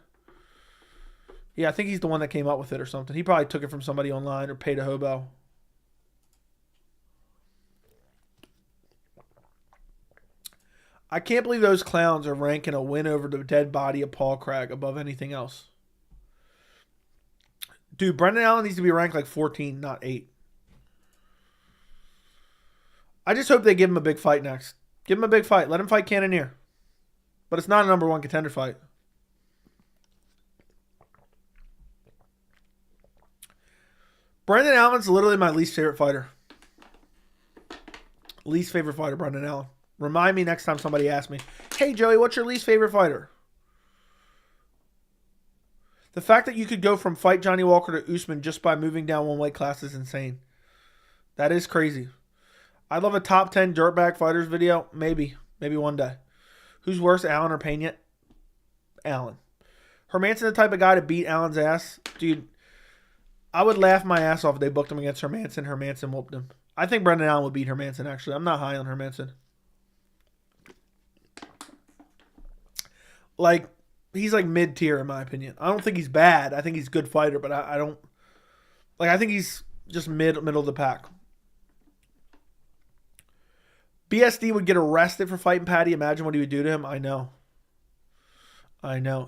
Yeah, I think he's the one that came up with it or something. He probably took it from somebody online or paid a hobo. I can't believe those clowns are ranking a win over the dead body of Paul Craig above anything else. Dude, Brendan Allen needs to be ranked like 14, not 8. I just hope they give him a big fight next. Give him a big fight. Let him fight Cannonier. But it's not a number 1 contender fight. Brendan Allen's literally my least favorite fighter. Least favorite fighter, Brendan Allen. Remind me next time somebody asks me, hey, Joey, what's your least favorite fighter? The fact that you could go from fight Johnny Walker to Usman just by moving down one weight class is insane. That is crazy. I'd love a top 10 dirtbag fighters video. Maybe one day. Who's worse, Allen or Pena? Allen. Hermanson the type of guy to beat Allen's ass? Dude, I would laugh my ass off if they booked him against Hermanson. Hermanson whooped him. I think Brendan Allen would beat Hermanson, actually. I'm not high on Hermanson. Like, he's like mid-tier in my opinion. I don't think he's bad. I think he's a good fighter, but I don't... Like, I think he's just middle of the pack. BSD would get arrested for fighting Patty. Imagine what he would do to him. I know.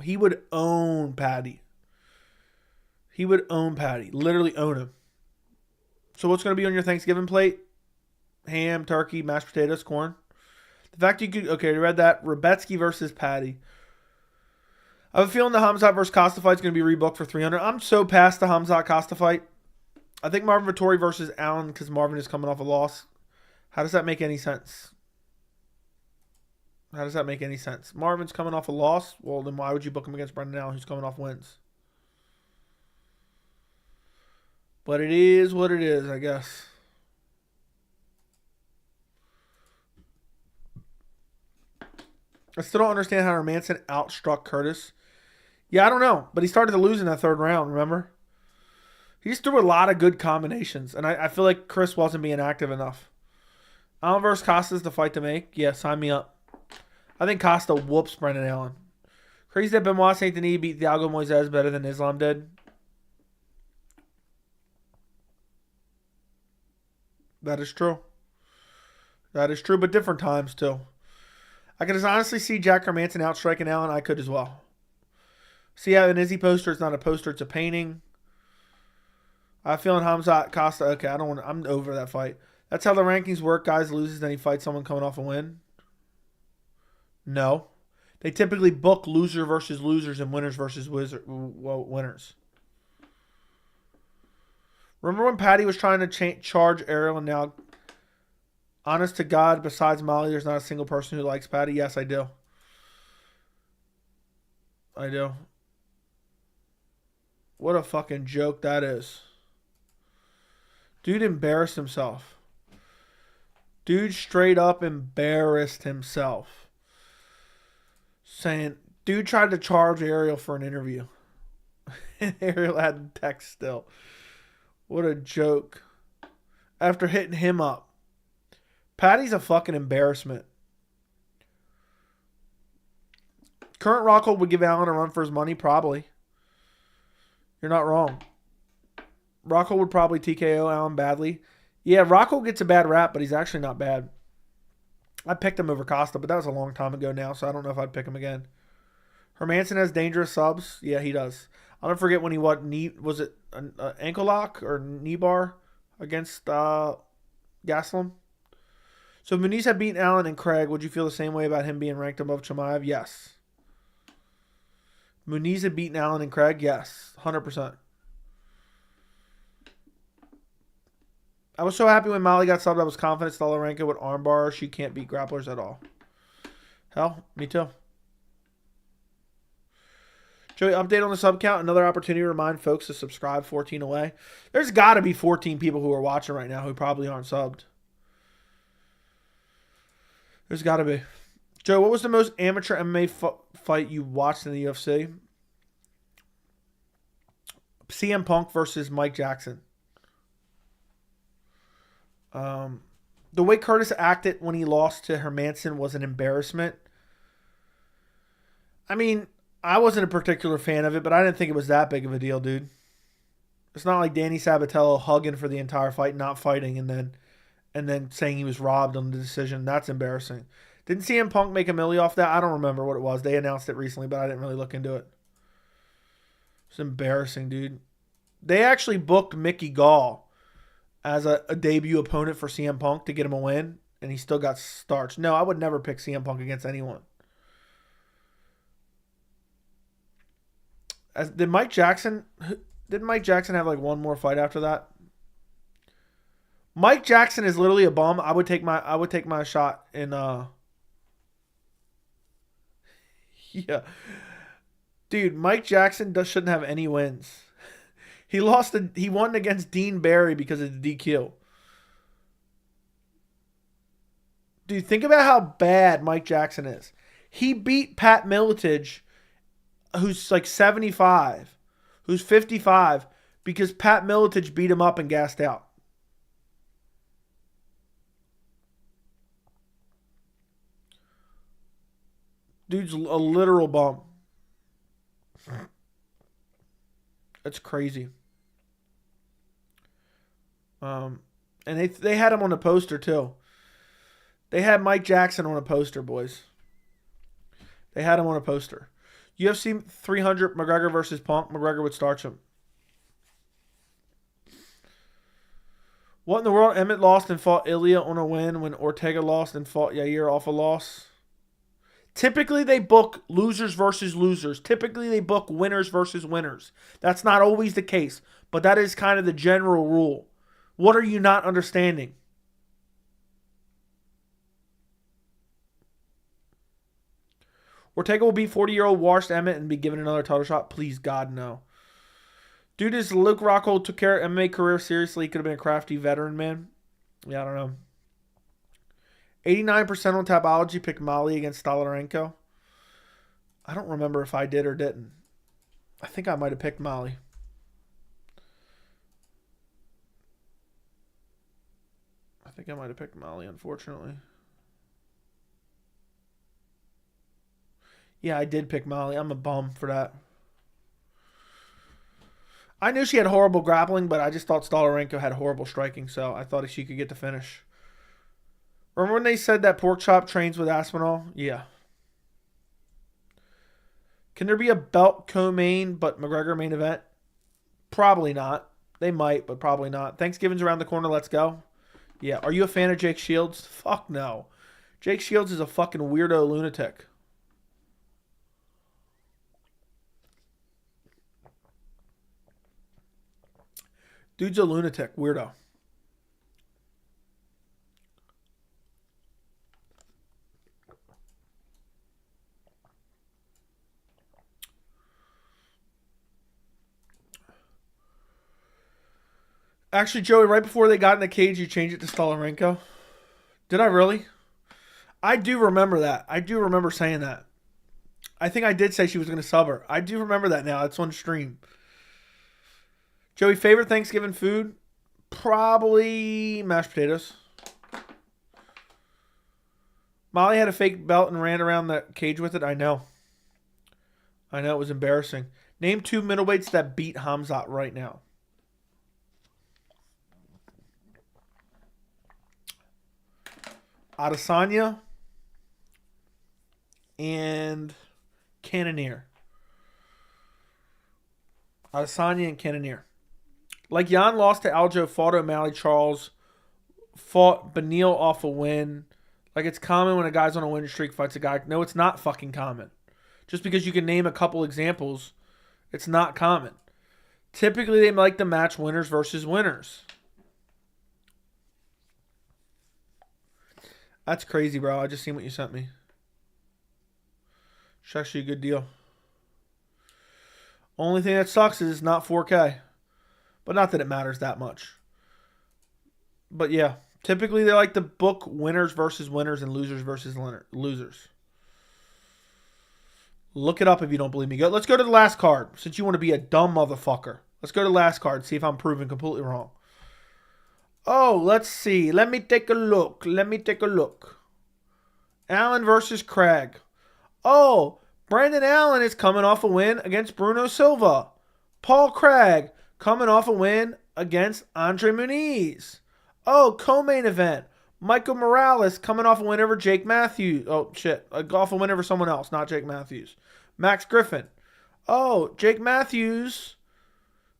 He would own Patty. Literally own him. So what's going to be on your Thanksgiving plate? Ham, turkey, mashed potatoes, corn. The fact you could... Okay, you read that. Rebetsky versus Patty. I have a feeling the Hamzat versus Costa fight is going to be rebooked for 300. I'm so past the Hamzat Costa fight. I think Marvin Vettori versus Allen because Marvin is coming off a loss. How does that make any sense? Marvin's coming off a loss. Well, then why would you book him against Brendan Allen who's coming off wins? But it is what it is, I guess. I still don't understand how Hermanson outstruck Curtis. Yeah, I don't know. But he started to lose in that third round, remember? He just threw a lot of good combinations. And I feel like Chris wasn't being active enough. Allen versus Costa is the fight to make. Yeah, sign me up. I think Costa whoops Brendan Allen. Crazy that Benoit Saint Denis beat Thiago Moises better than Islam did. That is true. But different times too. I could just honestly see Jack Hermanson outstriking Allen. I could as well. See how an Izzy poster, it's not a poster, it's a painting. I'm feeling Hamzat Costa. Okay, I'm over that fight. That's how the rankings work. Guys loses, then he fights someone coming off a win. No. They typically book loser versus losers and winners versus winners. Remember when Patty was trying to charge Ariel and now, honest to God, besides Molly, there's not a single person who likes Patty? Yes, I do. What a fucking joke that is. Dude embarrassed himself. Dude straight up embarrassed himself. Saying, dude tried to charge Ariel for an interview. And Ariel had the text still. What a joke. After hitting him up. Patty's a fucking embarrassment. Current Rockhold would give Allen a run for his money, probably. You're not wrong. Rockhold would probably TKO Allen badly. Yeah, Rockhold gets a bad rap, but he's actually not bad. I picked him over Costa, but that was a long time ago now, so I don't know if I'd pick him again. Hermanson has dangerous subs. Yeah, he does. I'll never forget when he was it an ankle lock or knee bar against Gaslam? So if Muniz had beaten Allen and Craig, would you feel the same way about him being ranked above Chimaev? Yes. Muniz had beaten Allen and Craig? Yes. 100%. I was so happy when Molly got subbed. I was confident Stalarenko would armbar her. She can't beat grapplers at all. Hell, me too. Joey, update on the sub count. Another opportunity to remind folks to subscribe. 14 away. There's got to be 14 people who are watching right now who probably aren't subbed. There's got to be. Joe, what was the most amateur MMA fight you watched in the UFC? CM Punk versus Mike Jackson. The way Curtis acted when he lost to Hermanson was an embarrassment. I mean, I wasn't a particular fan of it, but I didn't think it was that big of a deal, dude. It's not like Danny Sabatello hugging for the entire fight, not fighting, and then saying he was robbed on the decision. That's embarrassing. Didn't CM Punk make a milli off that? I don't remember what it was. They announced it recently, but I didn't really look into it. It's embarrassing, dude. They actually booked Mickey Gall as a debut opponent for CM Punk to get him a win, and he still got starched. No, I would never pick CM Punk against anyone. Didn't Mike Jackson have like one more fight after that? Mike Jackson is literally a bum. I would take my shot in yeah. Dude, Mike Jackson shouldn't have any wins. He won against Dean Barry because of the DQ. Dude, think about how bad Mike Jackson is. He beat Pat Miletich, who's like 75, who's 55, because Pat Miletich beat him up and gassed out. Dude's a literal bum. That's crazy. And they had him on the poster too. They had Mike Jackson on a poster, boys. They had him on a poster. UFC 300, McGregor versus Punk. McGregor would starch him. What in the world? Emmett lost and fought Ilya on a win when Ortega lost and fought Yair off a loss. Typically, they book losers versus losers. Typically, they book winners versus winners. That's not always the case, but that is kind of the general rule. What are you not understanding? Ortega will beat 40-year-old washed Emmett and be given another title shot? Please, God, no. Dude, is Luke Rockhold took care of MMA career seriously? He could have been a crafty veteran, man. Yeah, I don't know. 89% on Tapology picked Mali against Stolarenko. I don't remember if I did or didn't. I think I might have picked Mali. I think I might have picked Mali, unfortunately. Yeah, I did pick Mali. I'm a bum for that. I knew she had horrible grappling, but I just thought Stolarenko had horrible striking, so I thought she could get the finish. Remember when they said that Porkchop trains with Aspinall? Yeah. Can there be a belt co-main but McGregor main event? Probably not. They might, but probably not. Thanksgiving's around the corner. Let's go. Yeah. Are you a fan of Jake Shields? Fuck no. Jake Shields is a fucking weirdo lunatic. Dude's a lunatic. Weirdo. Actually, Joey, right before they got in the cage, you changed it to Stolarenko. Did I really? I do remember that. I do remember saying that. I think I did say she was going to sub her. I do remember that now. It's on stream. Joey, favorite Thanksgiving food? Probably mashed potatoes. Molly had a fake belt and ran around the cage with it. I know. I know, it was embarrassing. Name 2 middleweights that beat Hamzat right now. Adesanya and Cannonier. Adesanya and Cannonier. Like Jan lost to Aljo, fought O'Malley, Charles fought Beneil off a win. Like it's common when a guy's on a win streak fights a guy. No, it's not fucking common. Just because you can name a couple examples, it's not common. Typically, they like to match winners versus winners. That's crazy, bro. I just seen what you sent me. It's actually a good deal. Only thing that sucks is it's not 4K. But not that it matters that much. But yeah, typically they like to book winners versus winners and losers versus losers. Look it up if you don't believe me. Let's go to the last card, since you want to be a dumb motherfucker. Let's go to the last card, see if I'm proven completely wrong. Oh, let's see. Let me take a look. Allen versus Craig. Oh, Brandon Allen is coming off a win against Bruno Silva. Paul Craig coming off a win against Andre Muniz. Oh, co-main event. Michael Morales coming off a win over Jake Matthews. Oh, shit. Off a win over someone else, not Jake Matthews. Max Griffin. Oh, Jake Matthews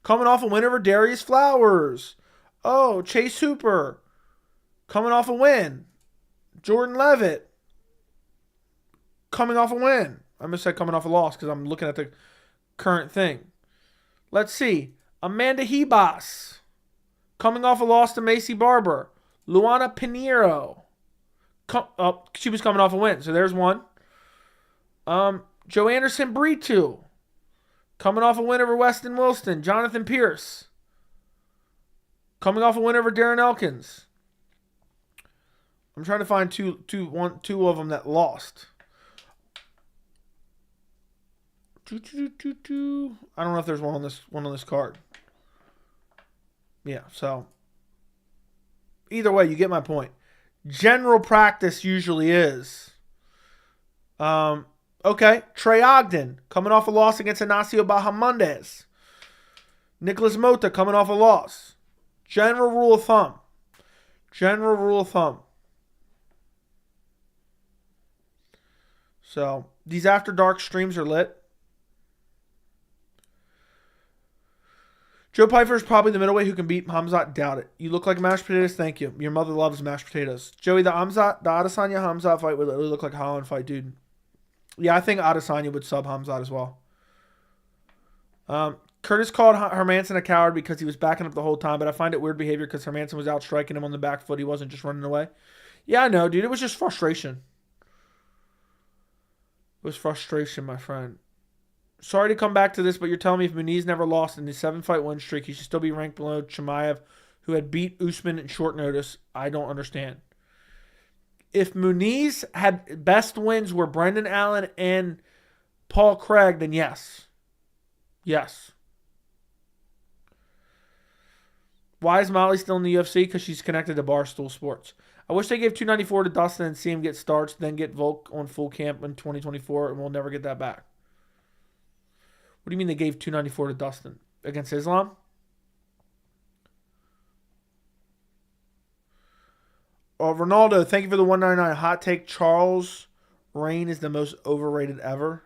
coming off a win over Darius Flowers. Oh, Chase Hooper coming off a win. Jordan Levitt coming off a win. I must say coming off a loss because I'm looking at the current thing. Let's see. Amanda Hebas coming off a loss to Macy Barber. Luana Pinheiro. She was coming off a win, so there's one. Joe Anderson Brito Coming off a win over Weston Wilson. Jonathan Pierce. Coming off a win over Darren Elkins. I'm trying to find two of them that lost. I don't know if there's one on this card. Yeah, so either way, you get my point. General practice usually is. Okay, Trey Ogden coming off a loss against Ignacio Bahamondes. Nicholas Mota coming off a loss. General rule of thumb. General rule of thumb. So these After Dark streams are lit. Joe Pyfer is probably the middleweight who can beat Hamzat. Doubt it. You look like mashed potatoes. Thank you. Your mother loves mashed potatoes. Joey, the Adesanya Hamzat fight would literally look like a Holland fight, dude. Yeah, I think Adesanya would sub Hamzat as well. Curtis called Hermanson a coward because he was backing up the whole time, but I find it weird behavior because Hermanson was out striking him on the back foot. He wasn't just running away. Yeah, I know, dude. It was just frustration. It was frustration, my friend. Sorry to come back to this, but you're telling me if Muniz never lost in his 7-fight win streak, he should still be ranked below Chimaev, who had beat Usman in short notice. I don't understand. If Muniz had best wins were Brendan Allen and Paul Craig, then yes. Yes. Why is Molly still in the UFC? Because she's connected to Barstool Sports. I wish they gave 294 to Dustin and see him get starts, then get Volk on full camp in 2024, and we'll never get that back. What do you mean they gave 294 to Dustin? Against Islam? Ronaldo, thank you for the 199. Hot take, Charles Reign is the most overrated ever.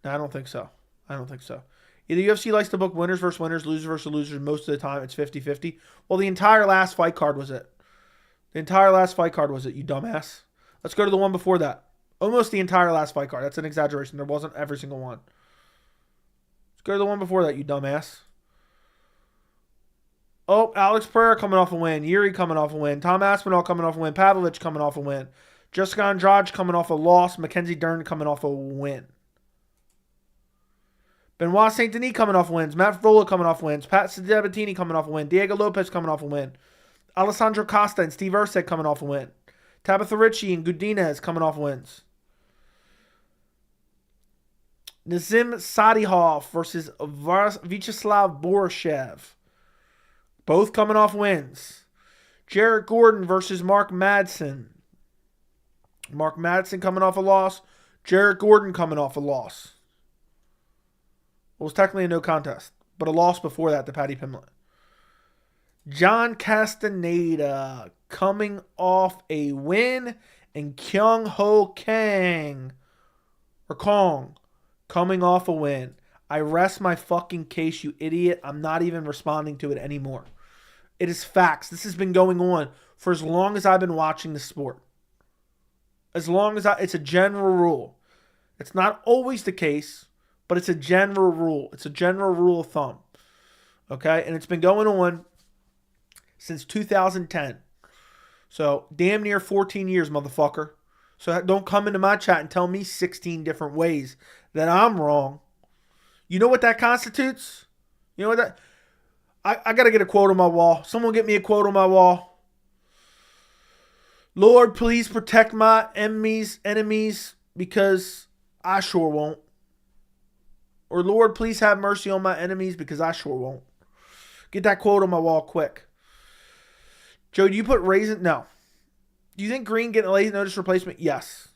No, I don't think so. I don't think so. Either UFC likes to book winners versus winners, losers versus losers. Most of the time, it's 50-50. Well, the entire last fight card was it. The entire last fight card was it, you dumbass. Let's go to the one before that. Almost the entire last fight card. That's an exaggeration. There wasn't every single one. Let's go to the one before that, you dumbass. Oh, Alex Pereira coming off a win. Yuri coming off a win. Tom Aspinall coming off a win. Pavlovich coming off a win. Jessica Andrade coming off a loss. Mackenzie Dern coming off a win. Benoit St. Denis coming off wins. Matt Frola coming off wins. Pat Sabatini coming off a win. Diego Lopez coming off a win. Alessandro Costa and Steve Erceg coming off a win. Tabitha Ritchie and Gudinez coming off wins. Nazim Sadihov versus Vyacheslav Borishev. Both coming off wins. Jarrett Gordon versus Mark Madsen. Mark Madsen coming off a loss. Jarrett Gordon coming off a loss. It was technically a no contest, but a loss before that to Paddy Pimblett. John Castaneda coming off a win, and Kyung Ho Kang or Kong coming off a win. I rest my fucking case, you idiot. I'm not even responding to it anymore. It is facts. This has been going on for as long as I've been watching the sport. As long as it's a general rule. It's not always the case, but it's a general rule. It's a general rule of thumb. Okay? And it's been going on since 2010. So, damn near 14 years, motherfucker. So, don't come into my chat and tell me 16 different ways that I'm wrong. You know what that constitutes? You know what that... I got to get a quote on my wall. Someone get me a quote on my wall. Lord, please protect my enemies because I sure won't. Or Lord, please have mercy on my enemies because I sure won't. Get that quote on my wall quick. Joe, do you put Raisin? No. Do you think Green getting a late notice replacement? Yes.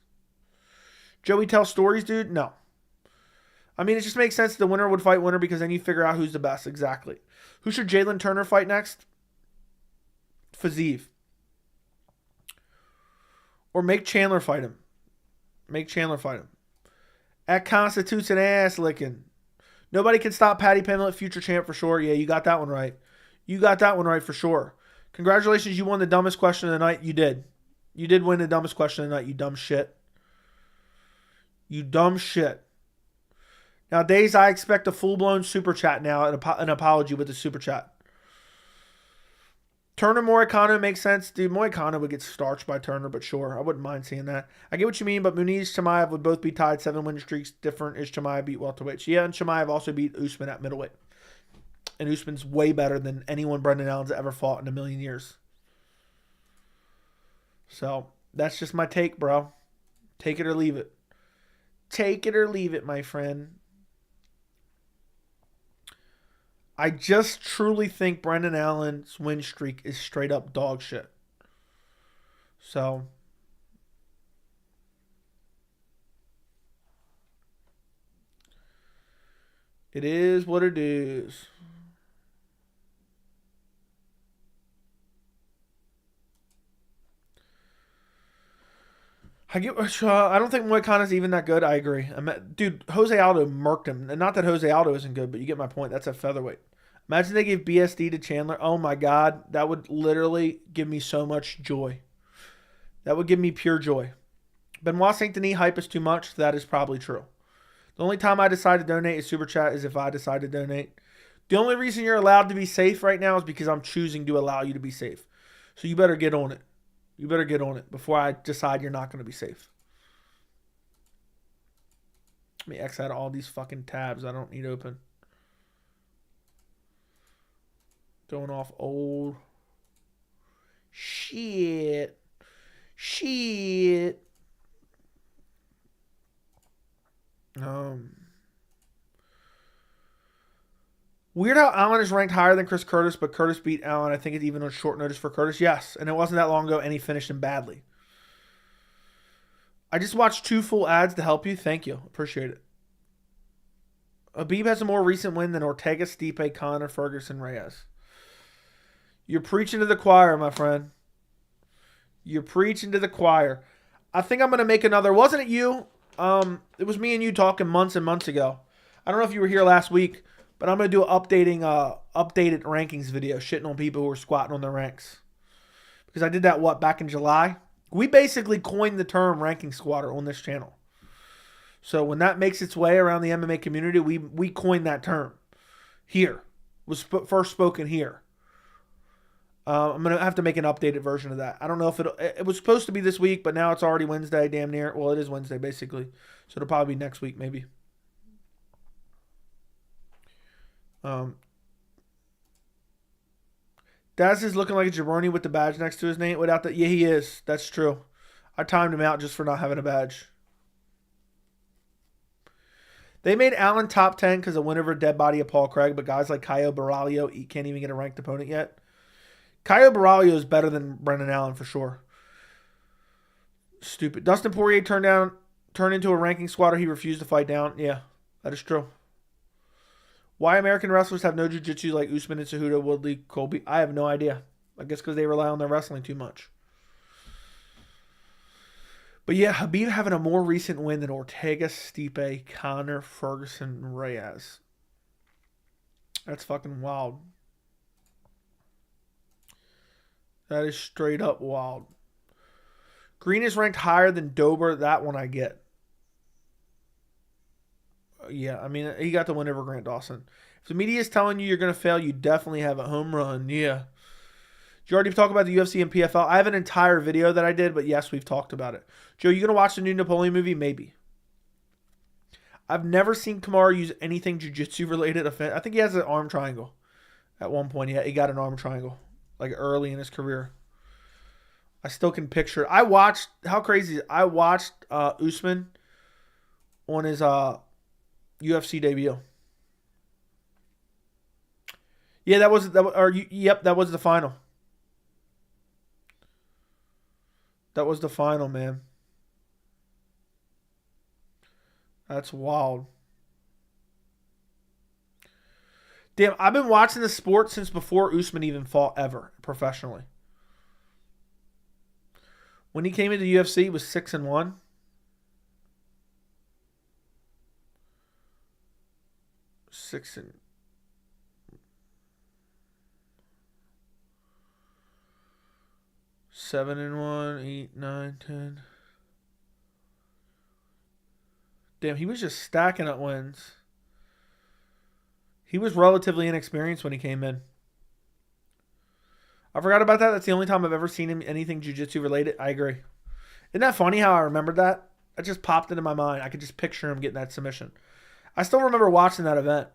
Joey tells stories, dude? No. I mean, it just makes sense the winner would fight winner because then you figure out who's the best. Exactly. Who should Jalen Turner fight next? Fiziev. Or make Chandler fight him. Make Chandler fight him. That constitutes an ass licking. Nobody can stop Paddy Pimblett, future champ for sure. Yeah, you got that one right. You got that one right for sure. Congratulations, you won the dumbest question of the night. You did. You did win the dumbest question of the night, you dumb shit. You dumb shit. Nowadays, I expect a full-blown super chat now, an apology with the super chat. Turner Morikano makes sense. Dude, Morikano would get starched by Turner, but sure. I wouldn't mind seeing that. I get what you mean, but Muniz, Chimaev would both be tied 7-win streaks. Different is Chimaev beat welterweights. Yeah, and Chimaev also beat Usman at middleweight. And Usman's way better than anyone Brendan Allen's ever fought in a million years. So, that's just my take, bro. Take it or leave it. Take it or leave it, my friend. I just truly think Brendan Allen's win streak is straight up dog shit. So, it is what it is. I don't think Moicano's even that good. I agree. Dude, Jose Aldo murked him. And not that Jose Aldo isn't good, but you get my point. That's a featherweight. Imagine they gave BSD to Chandler. Oh my God. That would literally give me so much joy. That would give me pure joy. Benoit Saint Denis hype is too much. That is probably true. The only time I decide to donate is Super Chat is if I decide to donate. The only reason you're allowed to be safe right now is because I'm choosing to allow you to be safe. So you better get on it. You better get on it before I decide you're not going to be safe. Let me X out all these fucking tabs I don't need open. Going off old. Shit. Weird how Allen is ranked higher than Chris Curtis, but Curtis beat Allen. I think it's even on short notice for Curtis. Yes, and it wasn't that long ago, and he finished him badly. I just watched 2 full ads to help you. Thank you. Appreciate it. Habib has a more recent win than Ortega, Stipe, Conor, Ferguson, Reyes. You're preaching to the choir, my friend. You're preaching to the choir. I think I'm going to make another. Wasn't it you? It was me and you talking months and months ago. I don't know if you were here last week, but I'm going to do an updated rankings video, shitting on people who are squatting on their ranks. Because I did that, back in July? We basically coined the term ranking squatter on this channel. So when that makes its way around the MMA community, we coined that term. Here. It was first spoken here. I'm going to have to make an updated version of that. I don't know if it was supposed to be this week, but now it's already Wednesday, damn near. Well, it is Wednesday, basically. So it'll probably be next week, maybe. Daz is looking like a jabroni with the badge next to his name. Without that, yeah, he is. That's true. I timed him out just for not having a badge. They made Allen top 10 because of win over dead body of Paul Craig, but guys like Caio Borralho can't even get a ranked opponent yet. Caio Borralho is better than Brendan Allen for sure. Stupid. Dustin Poirier turned into a ranking squatter. He refused to fight down. Yeah, that is true. Why American wrestlers have no jiu-jitsu like Usman and Cejudo, Woodley, Colby? I have no idea. I guess because they rely on their wrestling too much. But yeah, Habib having a more recent win than Ortega, Stipe, Conor, Ferguson, Reyes. That's fucking wild. That is straight up wild. Green is ranked higher than Dober. That one I get. Yeah, I mean, he got the win over Grant Dawson. If the media is telling you you're going to fail, you definitely have a home run. Yeah. Did you already talk about the UFC and PFL? I have an entire video that I did, but yes, we've talked about it. Joe, you going to watch the new Napoleon movie? Maybe. I've never seen Kamaru use anything jiu-jitsu related. I think he has an arm triangle. At one point, he got an arm triangle. Like early in his career. I still can picture it. How crazy is it? I watched Usman on his UFC debut. Yeah, that was the final. That was the final, man. That's wild. Damn, I've been watching the sport since before Usman even fought ever professionally. When he came into the UFC, he was 6-1. Seven and 1, 8, 9, 10. Damn, he was just stacking up wins. He was relatively inexperienced when he came in. I forgot about that. That's the only time I've ever seen him anything jiu-jitsu related. I agree. Isn't that funny how I remembered that? That just popped into my mind. I could just picture him getting that submission. I still remember watching that event.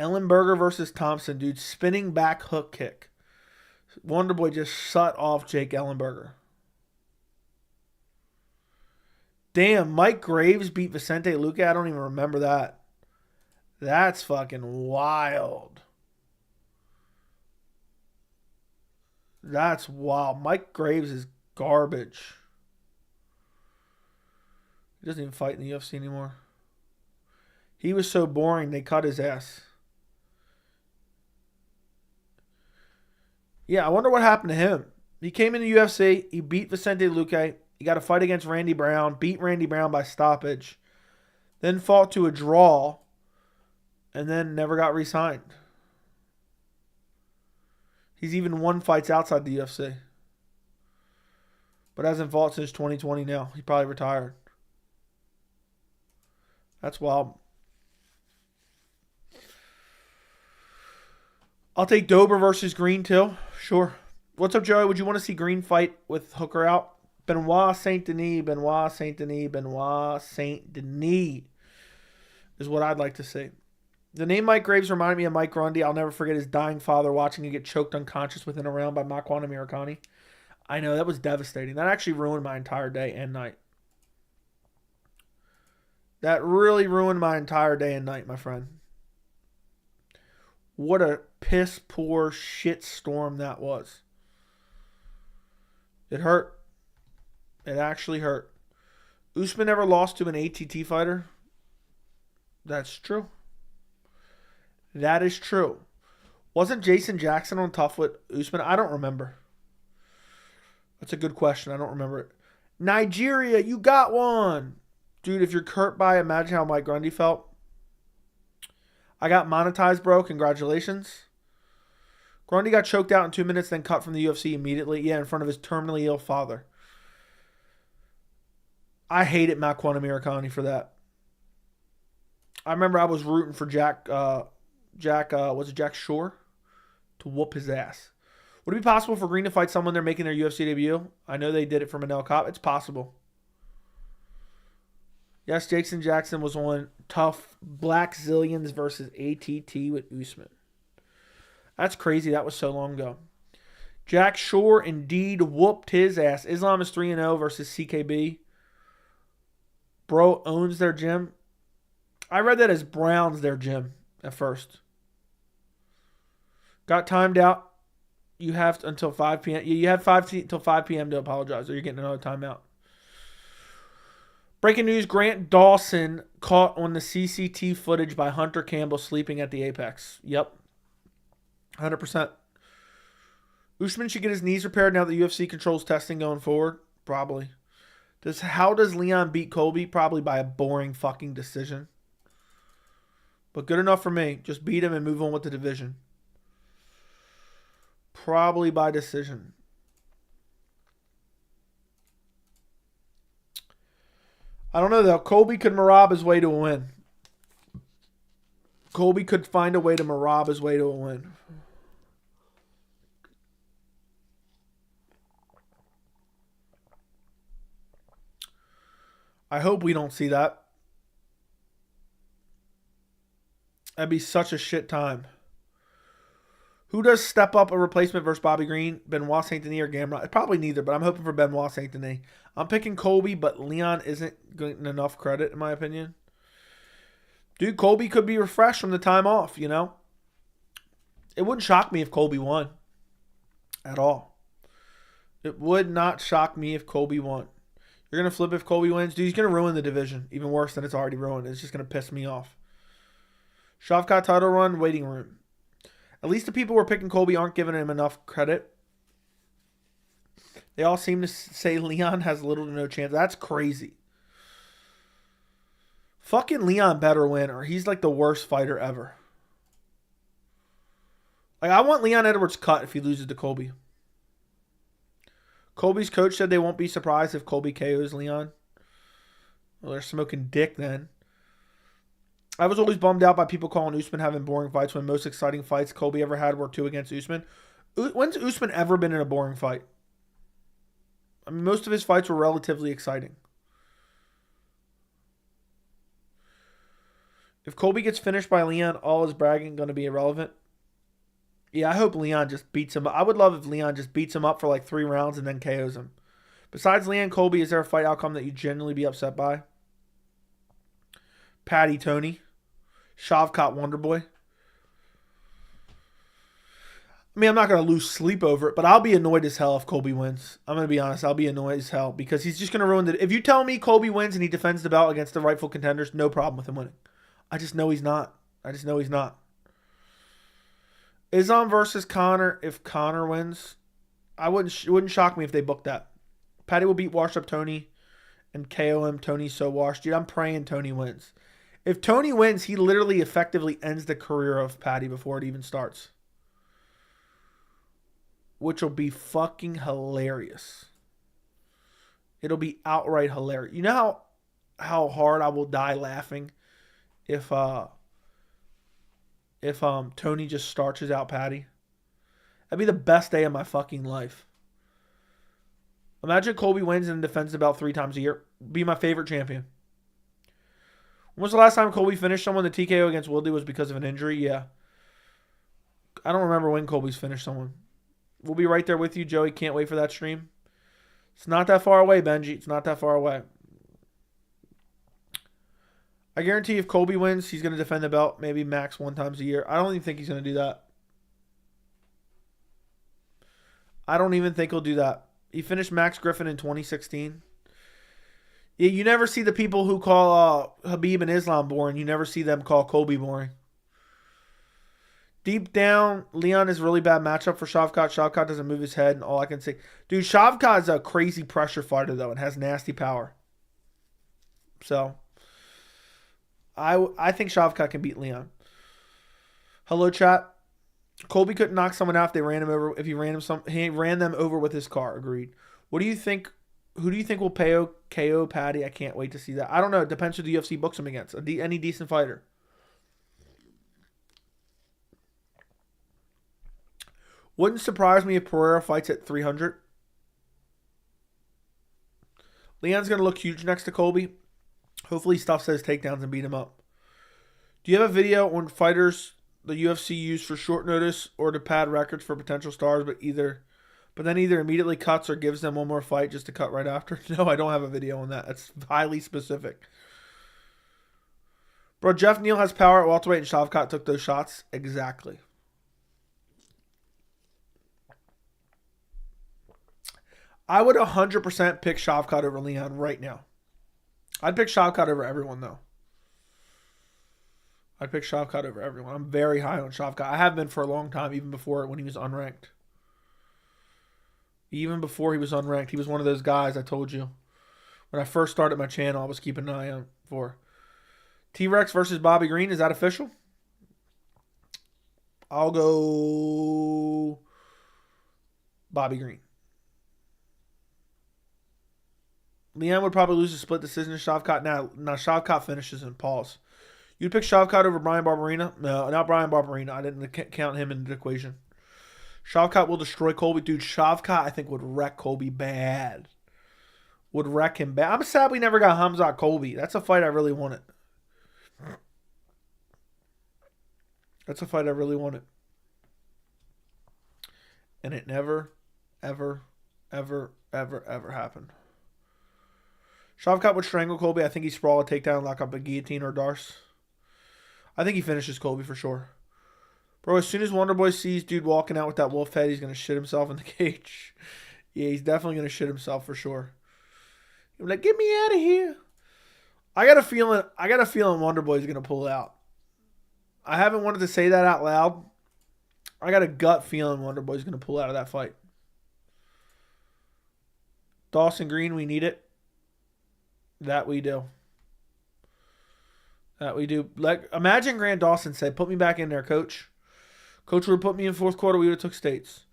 Ellenberger versus Thompson, dude. Spinning back hook kick. Wonderboy just shut off Jake Ellenberger. Damn, Mike Graves beat Vicente Luque. I don't even remember that. That's fucking wild. That's wild. Mike Graves is garbage. He doesn't even fight in the UFC anymore. He was so boring, they cut his ass. Yeah, I wonder what happened to him. He came in the UFC. He beat Vicente Luque. He got a fight against Randy Brown. Beat Randy Brown by stoppage. Then fought to a draw. And then never got re-signed. He's even won fights outside the UFC. But hasn't fought since 2020 now. He probably retired. That's wild. I'll take Dober versus Green too. Sure. What's up, Joey? Would you want to see Green fight with Hooker out? Benoit Saint Denis is what I'd like to see. The name Mike Graves reminded me of Mike Grundy. I'll never forget his dying father watching him get choked unconscious within a round by Makwan Amirkhani. I know, that was devastating. That actually ruined my entire day and night. That really ruined my entire day and night, my friend. What a piss poor shit storm that was. It hurt. It actually hurt. Usman never lost to an ATT fighter. That's true. That is true. Wasn't Jason Jackson on tough with Usman? I don't remember. That's a good question. I don't remember it. Nigeria, you got one. Dude, if you're hurt by, imagine how Mike Grundy felt. I got monetized, bro. Congratulations. Grundy got choked out in 2 minutes, then cut from the UFC immediately. Yeah, in front of his terminally ill father. I hated Makwan Amirkhani for that. I remember I was rooting for Jack Shore to whoop his ass. Would it be possible for Green to fight someone they're making their UFC debut? I know they did it for Manel Kape. It's possible. Yes, Jason Jackson was on tough Black Zillions versus ATT with Usman. That's crazy. That was so long ago. Jack Shore indeed whooped his ass. Islam is 3-0 versus CKB. Bro owns their gym. I read that as Browns their gym at first. Got timed out. You have until 5 p.m. You have until 5 p.m. to apologize, or you're getting another timeout. Breaking news, Grant Dawson caught on the CCT footage by Hunter Campbell sleeping at the Apex. Yep. 100%. Usman should get his knees repaired now that UFC controls testing going forward. Probably. How does Leon beat Colby? Probably by a boring fucking decision. But good enough for me. Just beat him and move on with the division. Probably by decision. I don't know, though. Colby could Marab his way to a win. Colby could find a way to Marab his way to a win. I hope we don't see that. That'd be such a shit time. Who does step up a replacement versus Bobby Green? Benoit Saint Denis or Gamrot? Probably neither, but I'm hoping for Benoit Saint Denis. I'm picking Colby, but Leon isn't getting enough credit, in my opinion. Dude, Colby could be refreshed from the time off, you know? It wouldn't shock me if Colby won. At all. It would not shock me if Colby won. You're going to flip if Colby wins? Dude, he's going to ruin the division. Even worse than it's already ruined. It's just going to piss me off. Shavkat title run, waiting room. At least the people who are picking Colby aren't giving him enough credit. They all seem to say Leon has little to no chance. That's crazy. Fucking Leon better win, or he's like the worst fighter ever. Like, I want Leon Edwards cut if he loses to Colby. Colby's coach said they won't be surprised if Colby KOs Leon. Well, they're smoking dick then. I was always bummed out by people calling Usman having boring fights when most exciting fights Colby ever had were 2 against Usman. When's Usman ever been in a boring fight? I mean, most of his fights were relatively exciting. If Colby gets finished by Leon, all his bragging going to be irrelevant. Yeah, I hope Leon just beats him up. I would love if Leon just beats him up for like 3 rounds and then KOs him. Besides Leon Colby, is there a fight outcome that you genuinely be upset by? Paddy Tony. Shavkat Wonderboy. I mean, I'm not going to lose sleep over it, but I'll be annoyed as hell if Colby wins. I'm going to be honest. I'll be annoyed as hell because he's just going to ruin it. If you tell me Colby wins and he defends the belt against the rightful contenders, no problem with him winning. I just know he's not. Islam versus Conor. If Conor wins, it wouldn't shock me if they booked that. Paddy will beat washed up Tony and KO him. Tony's so washed. Dude, I'm praying Tony wins. If Tony wins, he literally effectively ends the career of Paddy before it even starts. Which will be fucking hilarious. It'll be outright hilarious. You know how hard I will die laughing if Tony just starches out Paddy? That'd be the best day of my fucking life. Imagine Colby wins and defends the belt 3 times a year. Be my favorite champion. When was the last time Colby finished someone? The TKO against Woodley was because of an injury? Yeah. I don't remember when Colby's finished someone. We'll be right there with you, Joey. Can't wait for that stream. It's not that far away, Benji. It's not that far away. I guarantee if Colby wins, he's going to defend the belt maybe max 1 time a year. I don't even think he's going to do that. I don't even think he'll do that. He finished Max Griffin in 2016. Yeah, you never see the people who call Habib and Islam boring. You never see them call Colby boring. Deep down, Leon is a really bad matchup for Shavkat. Shavkat doesn't move his head, and all I can say. Dude, Shavkat is a crazy pressure fighter, though, and has nasty power. So, I think Shavkat can beat Leon. Hello, chat. Colby couldn't knock someone out if they ran him over. If he ran them over with his car. Agreed. What do you think? Who do you think will KO Paddy? I can't wait to see that. I don't know. It depends who the UFC books him against. Any decent fighter. Wouldn't surprise me if Pereira fights at 300. Leon's going to look huge next to Colby. Hopefully he stuffs his takedowns and beat him up. Do you have a video on fighters the UFC used for short notice or to pad records for potential stars, but then either immediately cuts or gives them one more fight just to cut right after? No, I don't have a video on that. That's highly specific. Bro, Jeff Neal has power at welterweight and Shavkat took those shots. Exactly. I would 100% pick Shavkat over Leon right now. I'd pick Shavkat over everyone, though. I'd pick Shavkat over everyone. I'm very high on Shavkat. I have been for a long time, even before when he was unranked. Even before he was unranked. He was one of those guys I told you. When I first started my channel, I was keeping an eye on for. T-Rex versus Bobby Green. Is that official? I'll go Bobby Green. Leon would probably lose a split decision to Shavkat. Now Shavkat finishes and pause. You'd pick Shavkat over Brian Barberena? No, not Brian Barberena. I didn't count him in the equation. Shavkat will destroy Colby. Dude, Shavkat, I think, would wreck Colby bad. Would wreck him bad. I'm sad we never got Hamzat Colby. That's a fight I really wanted. That's a fight I really wanted. And it never, ever, ever, ever, ever happened. Shavkat would strangle Colby. I think he sprawl a takedown, lock up a guillotine or Darce. I think he finishes Colby for sure. Bro, as soon as Wonderboy sees dude walking out with that wolf head, he's going to shit himself in the cage. Yeah, he's definitely going to shit himself for sure. He'll be like, get me out of here. I got a feeling Wonderboy's going to pull out. I haven't wanted to say that out loud. I got a gut feeling Wonderboy's going to pull out of that fight. Dawson Green, we need it. That we do. That we do. Like, imagine Grant Dawson said, put me back in there, coach. Coach would have put me in fourth quarter. We would have took States.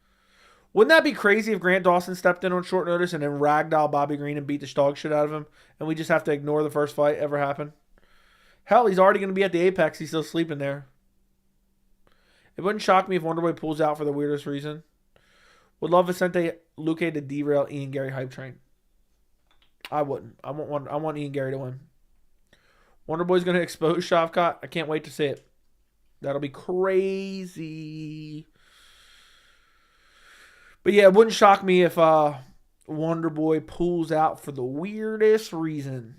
Wouldn't that be crazy if Grant Dawson stepped in on short notice and then ragdoll Bobby Green and beat the dog shit out of him, and we just have to ignore the first fight ever happened? Hell, he's already going to be at the Apex. He's still sleeping there. It wouldn't shock me if Wonderboy pulls out for the weirdest reason. Would love Vicente Luque to derail Ian Gary hype train. I wouldn't. I want Ian Gary to win. Wonderboy's going to expose Shavkat. I can't wait to see it. That'll be crazy. But yeah, it wouldn't shock me if Wonderboy pulls out for the weirdest reason.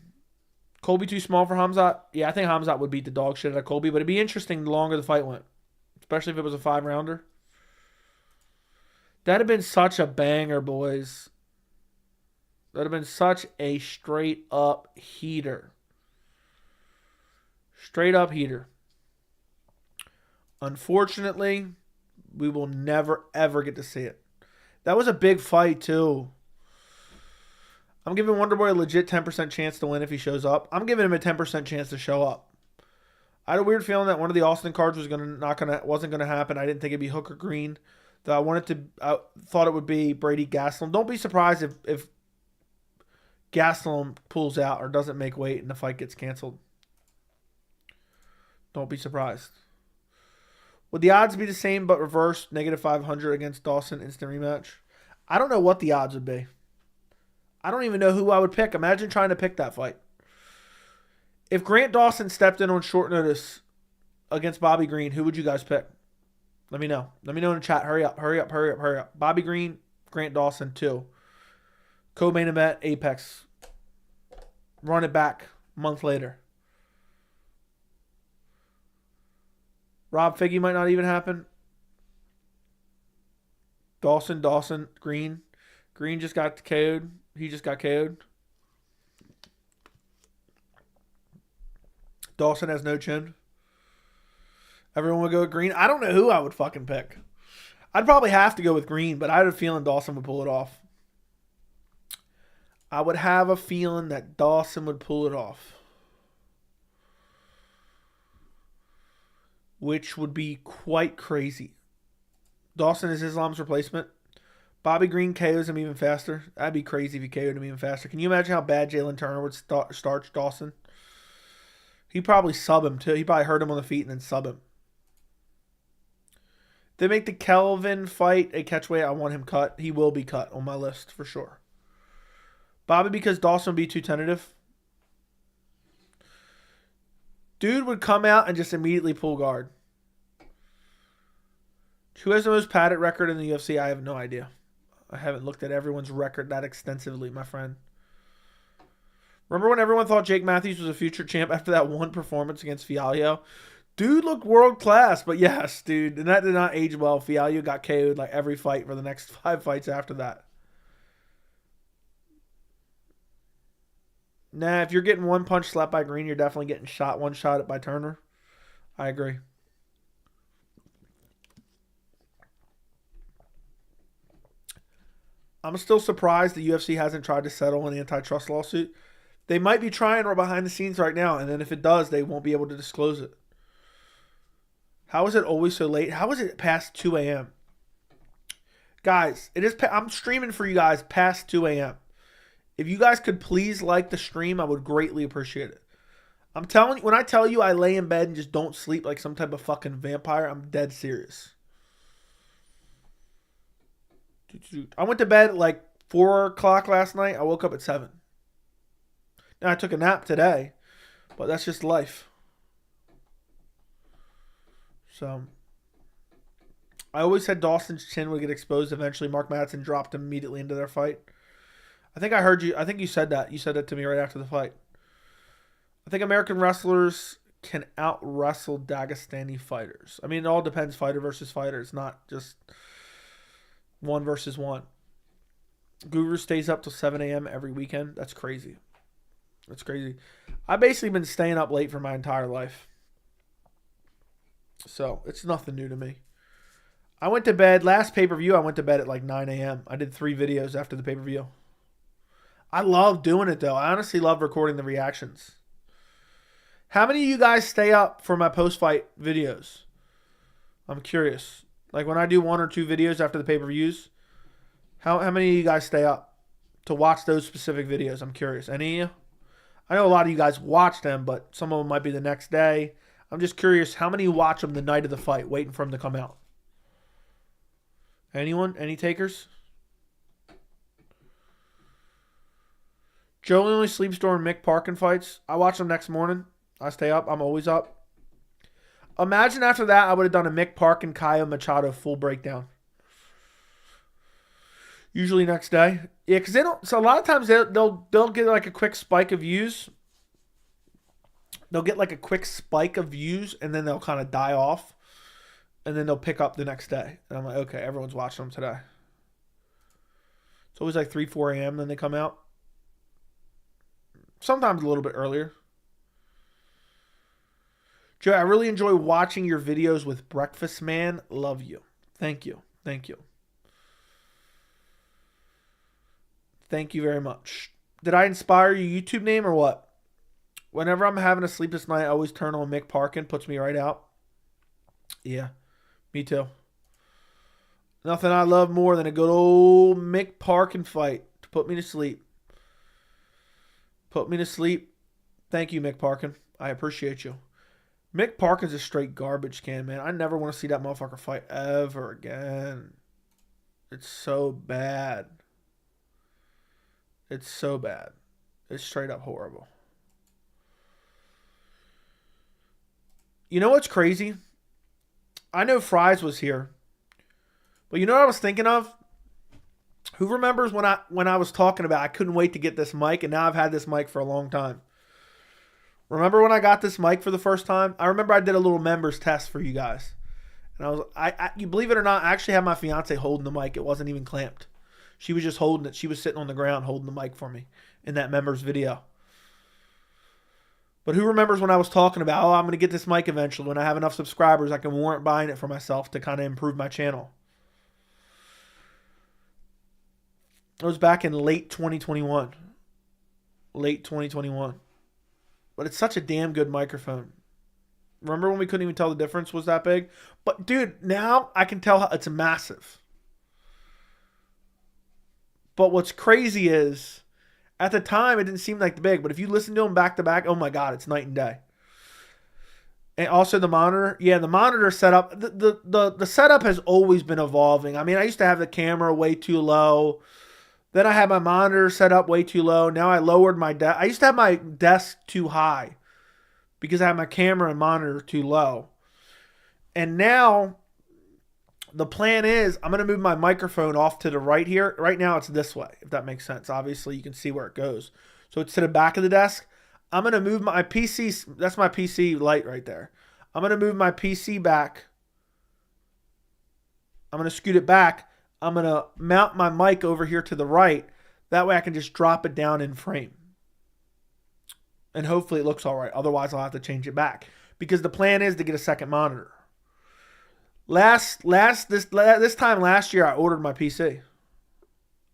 Colby too small for Hamzat? Yeah, I think Hamzat would beat the dog shit out of Colby, but it'd be interesting the longer the fight went. Especially if it was a 5-rounder. That'd have been such a banger, boys. That'd have been such a straight-up heater. Straight-up heater. Unfortunately, we will never, ever get to see it. That was a big fight, too. I'm giving Wonderboy a legit 10% chance to win if he shows up. I'm giving him a 10% chance to show up. I had a weird feeling that one of the Austin cards wasn't gonna happen. I didn't think it'd be Hooker Green. I thought it would be Brady Gastelum. Don't be surprised if Gastelum pulls out or doesn't make weight and the fight gets canceled. Don't be surprised. Would the odds be the same but reversed? -500 against Dawson, instant rematch? I don't know what the odds would be. I don't even know who I would pick. Imagine trying to pick that fight. If Grant Dawson stepped in on short notice against Bobby Green, who would you guys pick? Let me know. Let me know in the chat. Hurry up, hurry up, hurry up, hurry up. Bobby Green, Grant Dawson, 2. Co-main event, Apex. Run it back a month later. Rob Figgy might not even happen. Dawson, Green. Green just got KO'd. He just got KO'd. Dawson has no chin. Everyone would go with Green. I don't know who I would fucking pick. I'd probably have to go with Green, but I had a feeling Dawson would pull it off. I would have a feeling that Dawson would pull it off. Which would be quite crazy. Dawson is Islam's replacement. Bobby Green KOs him even faster. That'd be crazy if he KO'd him even faster. Can you imagine how bad Jalen Turner would starch Dawson? He'd probably sub him too. He'd probably hurt him on the feet and then sub him. They make the Kelvin fight a catchweight. I want him cut. He will be cut on my list for sure. Bobby, because Dawson would be too tentative. Dude would come out and just immediately pull guard. Who has the most padded record in the UFC? I have no idea. I haven't looked at everyone's record that extensively, my friend. Remember when everyone thought Jake Matthews was a future champ after that one performance against Fialho? Dude looked world class, but yes, dude. And that did not age well. Fialho got KO'd like every fight for the next 5 fights after that. Nah, if you're getting one punch slapped by Green, you're definitely getting one shot by Turner. I agree. I'm still surprised the UFC hasn't tried to settle an antitrust lawsuit. They might be trying or behind the scenes right now, and then if it does, they won't be able to disclose it. How is it always so late? How is it past 2 a.m.? Guys, I'm streaming for you guys past 2 a.m. If you guys could please like the stream, I would greatly appreciate it. I'm telling you, when I tell you I lay in bed and just don't sleep like some type of fucking vampire, I'm dead serious. I went to bed at like 4 o'clock last night. I woke up at 7. Now, I took a nap today, but that's just life. So, I always said Dawson's chin would get exposed eventually. Mark Madsen dropped him immediately into their fight. I think I heard you. I think you said that. You said that to me right after the fight. I think American wrestlers can out-wrestle Dagestani fighters. I mean, it all depends fighter versus fighter. It's not just 1 versus 1. Guru stays up till 7 a.m. every weekend. That's crazy. That's crazy. I've basically been staying up late for my entire life. So, it's nothing new to me. I went to bed, last pay-per-view, I went to bed at like 9 a.m. I did 3 videos after the pay-per-view. I love doing it, though. I honestly love recording the reactions. How many of you guys stay up for my post-fight videos? I'm curious. Like when I do 1 or 2 videos after the pay-per-views, how many of you guys stay up to watch those specific videos? I'm curious. Any of you? I know a lot of you guys watch them, but some of them might be the next day. I'm just curious how many watch them the night of the fight, waiting for them to come out. Anyone? Any takers? Joe only sleeps during Mick Parkin fights. I watch them next morning. I stay up. I'm always up. Imagine after that I would have done a Mick Parkin Caio Machado full breakdown. Usually next day. Yeah, because they don't. So a lot of times they'll get like a quick spike of views. They'll get like a quick spike of views and then they'll kind of die off. And then they'll pick up the next day. And I'm like, okay, everyone's watching them today. It's always like 3, 4 a.m. then they come out. Sometimes a little bit earlier. Joe, I really enjoy watching your videos with Breakfast Man. Love you. Thank you. Thank you. Thank you very much. Did I inspire your YouTube name or what? Whenever I'm having a sleepless night, I always turn on Mick Parkin. Puts me right out. Yeah, me too. Nothing I love more than a good old Mick Parkin fight to put me to sleep. Put me to sleep. Thank you, Mick Parkin. I appreciate you. Mick Parkin's a straight garbage can, man. I never want to see that motherfucker fight ever again. It's so bad. It's so bad. It's straight up horrible. You know what's crazy? I know Fries was here. But you know what I was thinking of? Who remembers when I was talking about I couldn't wait to get this mic, and now I've had this mic for a long time. Remember when I got this mic for the first time? I remember I did a little members test for you guys. And you believe it or not, I actually had my fiance holding the mic. It wasn't even clamped. She was just holding it. She was sitting on the ground holding the mic for me in that members video. But who remembers when I was talking about, oh, I'm going to get this mic eventually. When I have enough subscribers, I can warrant buying it for myself to kind of improve my channel. It was back in late 2021. Late 2021. But it's such a damn good microphone. Remember when we couldn't even tell the difference was that big? But dude, now I can tell how it's massive. But what's crazy is, at the time, it didn't seem like big. But if you listen to them back to back, oh my God, it's night and day. And also the monitor. Yeah, the monitor setup. The setup has always been evolving. I mean, I used to have the camera way too low. Then I had my monitor set up way too low. Now I lowered my desk. I used to have my desk too high because I had my camera and monitor too low. And now the plan is I'm going to move my microphone off to the right here. Right now it's this way, if that makes sense. Obviously, you can see where it goes. So it's to the back of the desk. I'm going to move my PC. That's my PC light right there. I'm going to move my PC back. I'm going to scoot it back. I'm going to mount my mic over here to the right. That way I can just drop it down in frame. And hopefully it looks all right. Otherwise, I'll have to change it back. Because the plan is to get a second monitor. This time last year, I ordered my PC.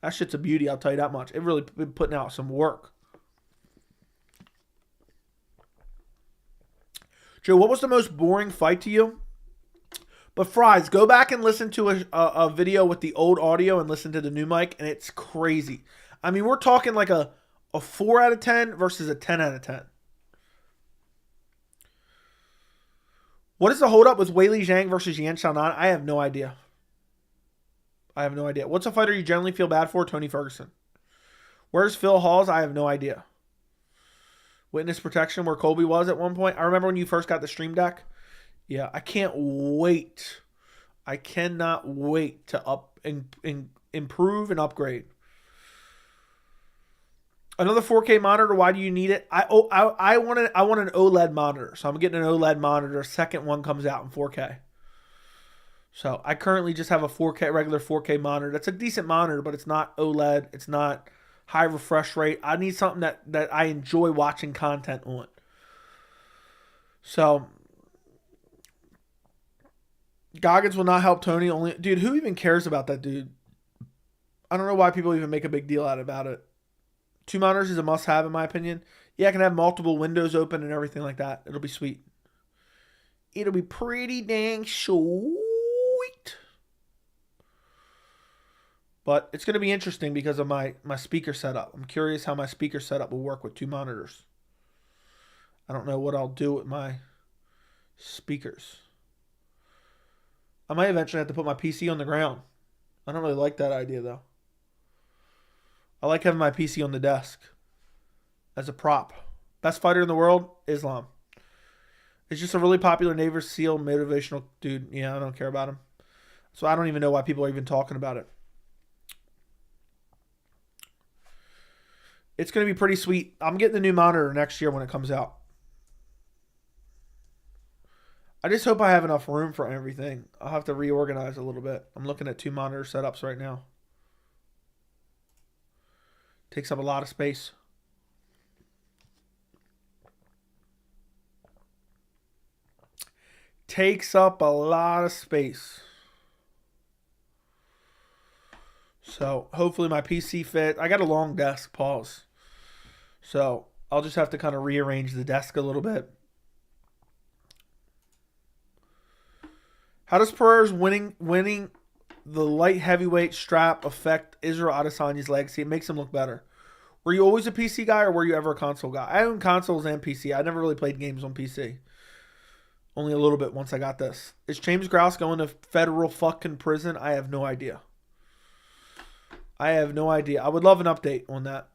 That shit's a beauty, I'll tell you that much. It really been putting out some work. Joe, what was the most boring fight to you? But Fries, go back and listen to a video with the old audio and listen to the new mic, and it's crazy. I mean, we're talking like a 4 out of 10 versus a 10 out of 10. What is the holdup with Weili Zhang versus Yan Xiaonan? I have no idea. What's a fighter you generally feel bad for? Tony Ferguson. Where's Phil Halls? I have no idea. Witness protection where Colby was at one point. I remember when you first got the Stream Deck. Yeah, I can't wait. I cannot wait to improve and upgrade. Another 4K monitor. Why do you need it? I want an OLED monitor, so I'm getting an OLED monitor. Second one comes out in 4K. So I currently just have a regular 4K monitor. That's a decent monitor, but it's not OLED. It's not high refresh rate. I need something that I enjoy watching content on. So Goggins will not help Tony. Dude, who even cares about that dude? I don't know why people even make a big deal out about it. 2 monitors is a must-have in my opinion. Yeah, I can have multiple windows open and everything like that. It'll be sweet. It'll be pretty dang sweet. But it's going to be interesting because of my speaker setup. I'm curious how my speaker setup will work with 2 monitors. I don't know what I'll do with my speakers. I might eventually have to put my PC on the ground. I don't really like that idea, though. I like having my PC on the desk as a prop. Best fighter in the world, Islam. It's just a really popular Navy SEAL motivational dude. Yeah, I don't care about him. So I don't even know why people are even talking about it. It's going to be pretty sweet. I'm getting the new monitor next year when it comes out. I just hope I have enough room for everything. I'll have to reorganize a little bit. I'm looking at 2 monitor setups right now. Takes up a lot of space. Takes up a lot of space. So hopefully my PC fit. I got a long desk, pause. So I'll just have to kind of rearrange the desk a little bit. How does Pereira's winning the light heavyweight strap affect Israel Adesanya's legacy? It makes him look better. Were you always a PC guy, or were you ever a console guy? I own consoles and PC. I never really played games on PC. Only a little bit once I got this. Is James Grouse going to federal fucking prison? I have no idea. I would love an update on that.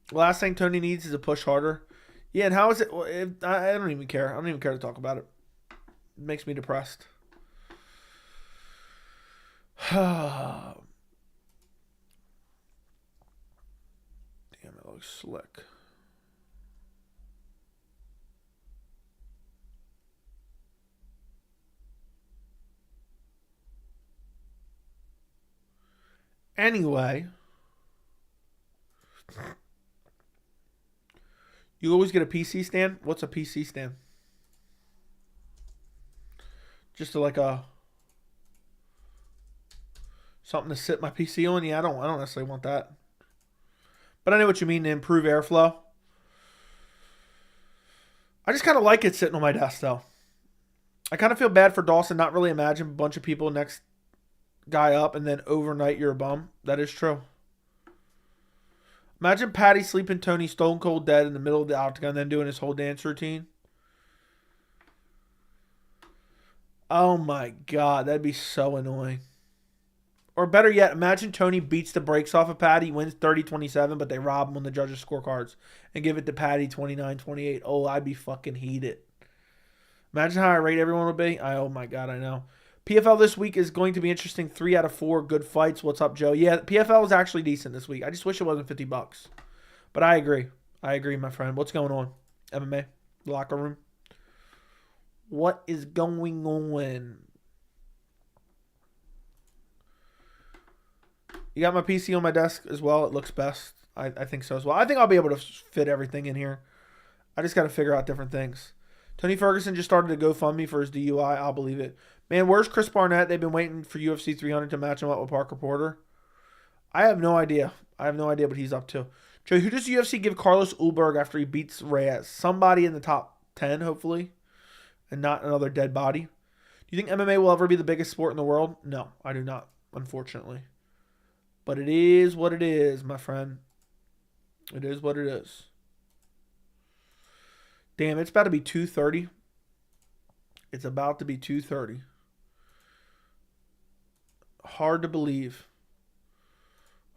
The last thing Tony needs is a push harder. Yeah, and how is it? I don't even care. I don't even care to talk about it. It makes me depressed. Damn, it looks slick. Anyway, you always get a PC stand? What's a PC stand? Just to like a something to sit my PC on? Yeah, I don't necessarily want that. But I know what you mean, to improve airflow. I just kind of like it sitting on my desk, though. I kind of feel bad for Dawson. Not really imagine a bunch of people next guy up and then overnight you're a bum. That is true. Imagine Patty sleeping Tony stone cold dead in the middle of the octagon, then doing his whole dance routine. Oh my God, that'd be so annoying. Or better yet, imagine Tony beats the brakes off of Patty, wins 30-27, but they rob him on the judges' scorecards and give it to Patty 29-28. Oh, I'd be fucking heated. Imagine how irate everyone would be. Oh my God, I know. PFL this week is going to be interesting. 3 out of 4 good fights. What's up, Joe? Yeah, PFL is actually decent this week. I just wish it wasn't $50. But I agree. I agree, my friend. What's going on? MMA? Locker room? What is going on? You got my PC on my desk as well. It looks best. I think so as well. I think I'll be able to fit everything in here. I just got to figure out different things. Tony Ferguson just started a GoFundMe for his DUI. I'll believe it. Man, where's Chris Barnett? They've been waiting for UFC 300 to match him up with Parker Porter. I have no idea. I have no idea what he's up to. Joe, who does UFC give Carlos Ulberg after he beats Reyes? Somebody in the top 10, hopefully, and not another dead body. Do you think MMA will ever be the biggest sport in the world? No, I do not, unfortunately. But it is what it is, my friend. It is what it is. Damn, it's about to be 2:30. It's about to be 2:30. Hard to believe.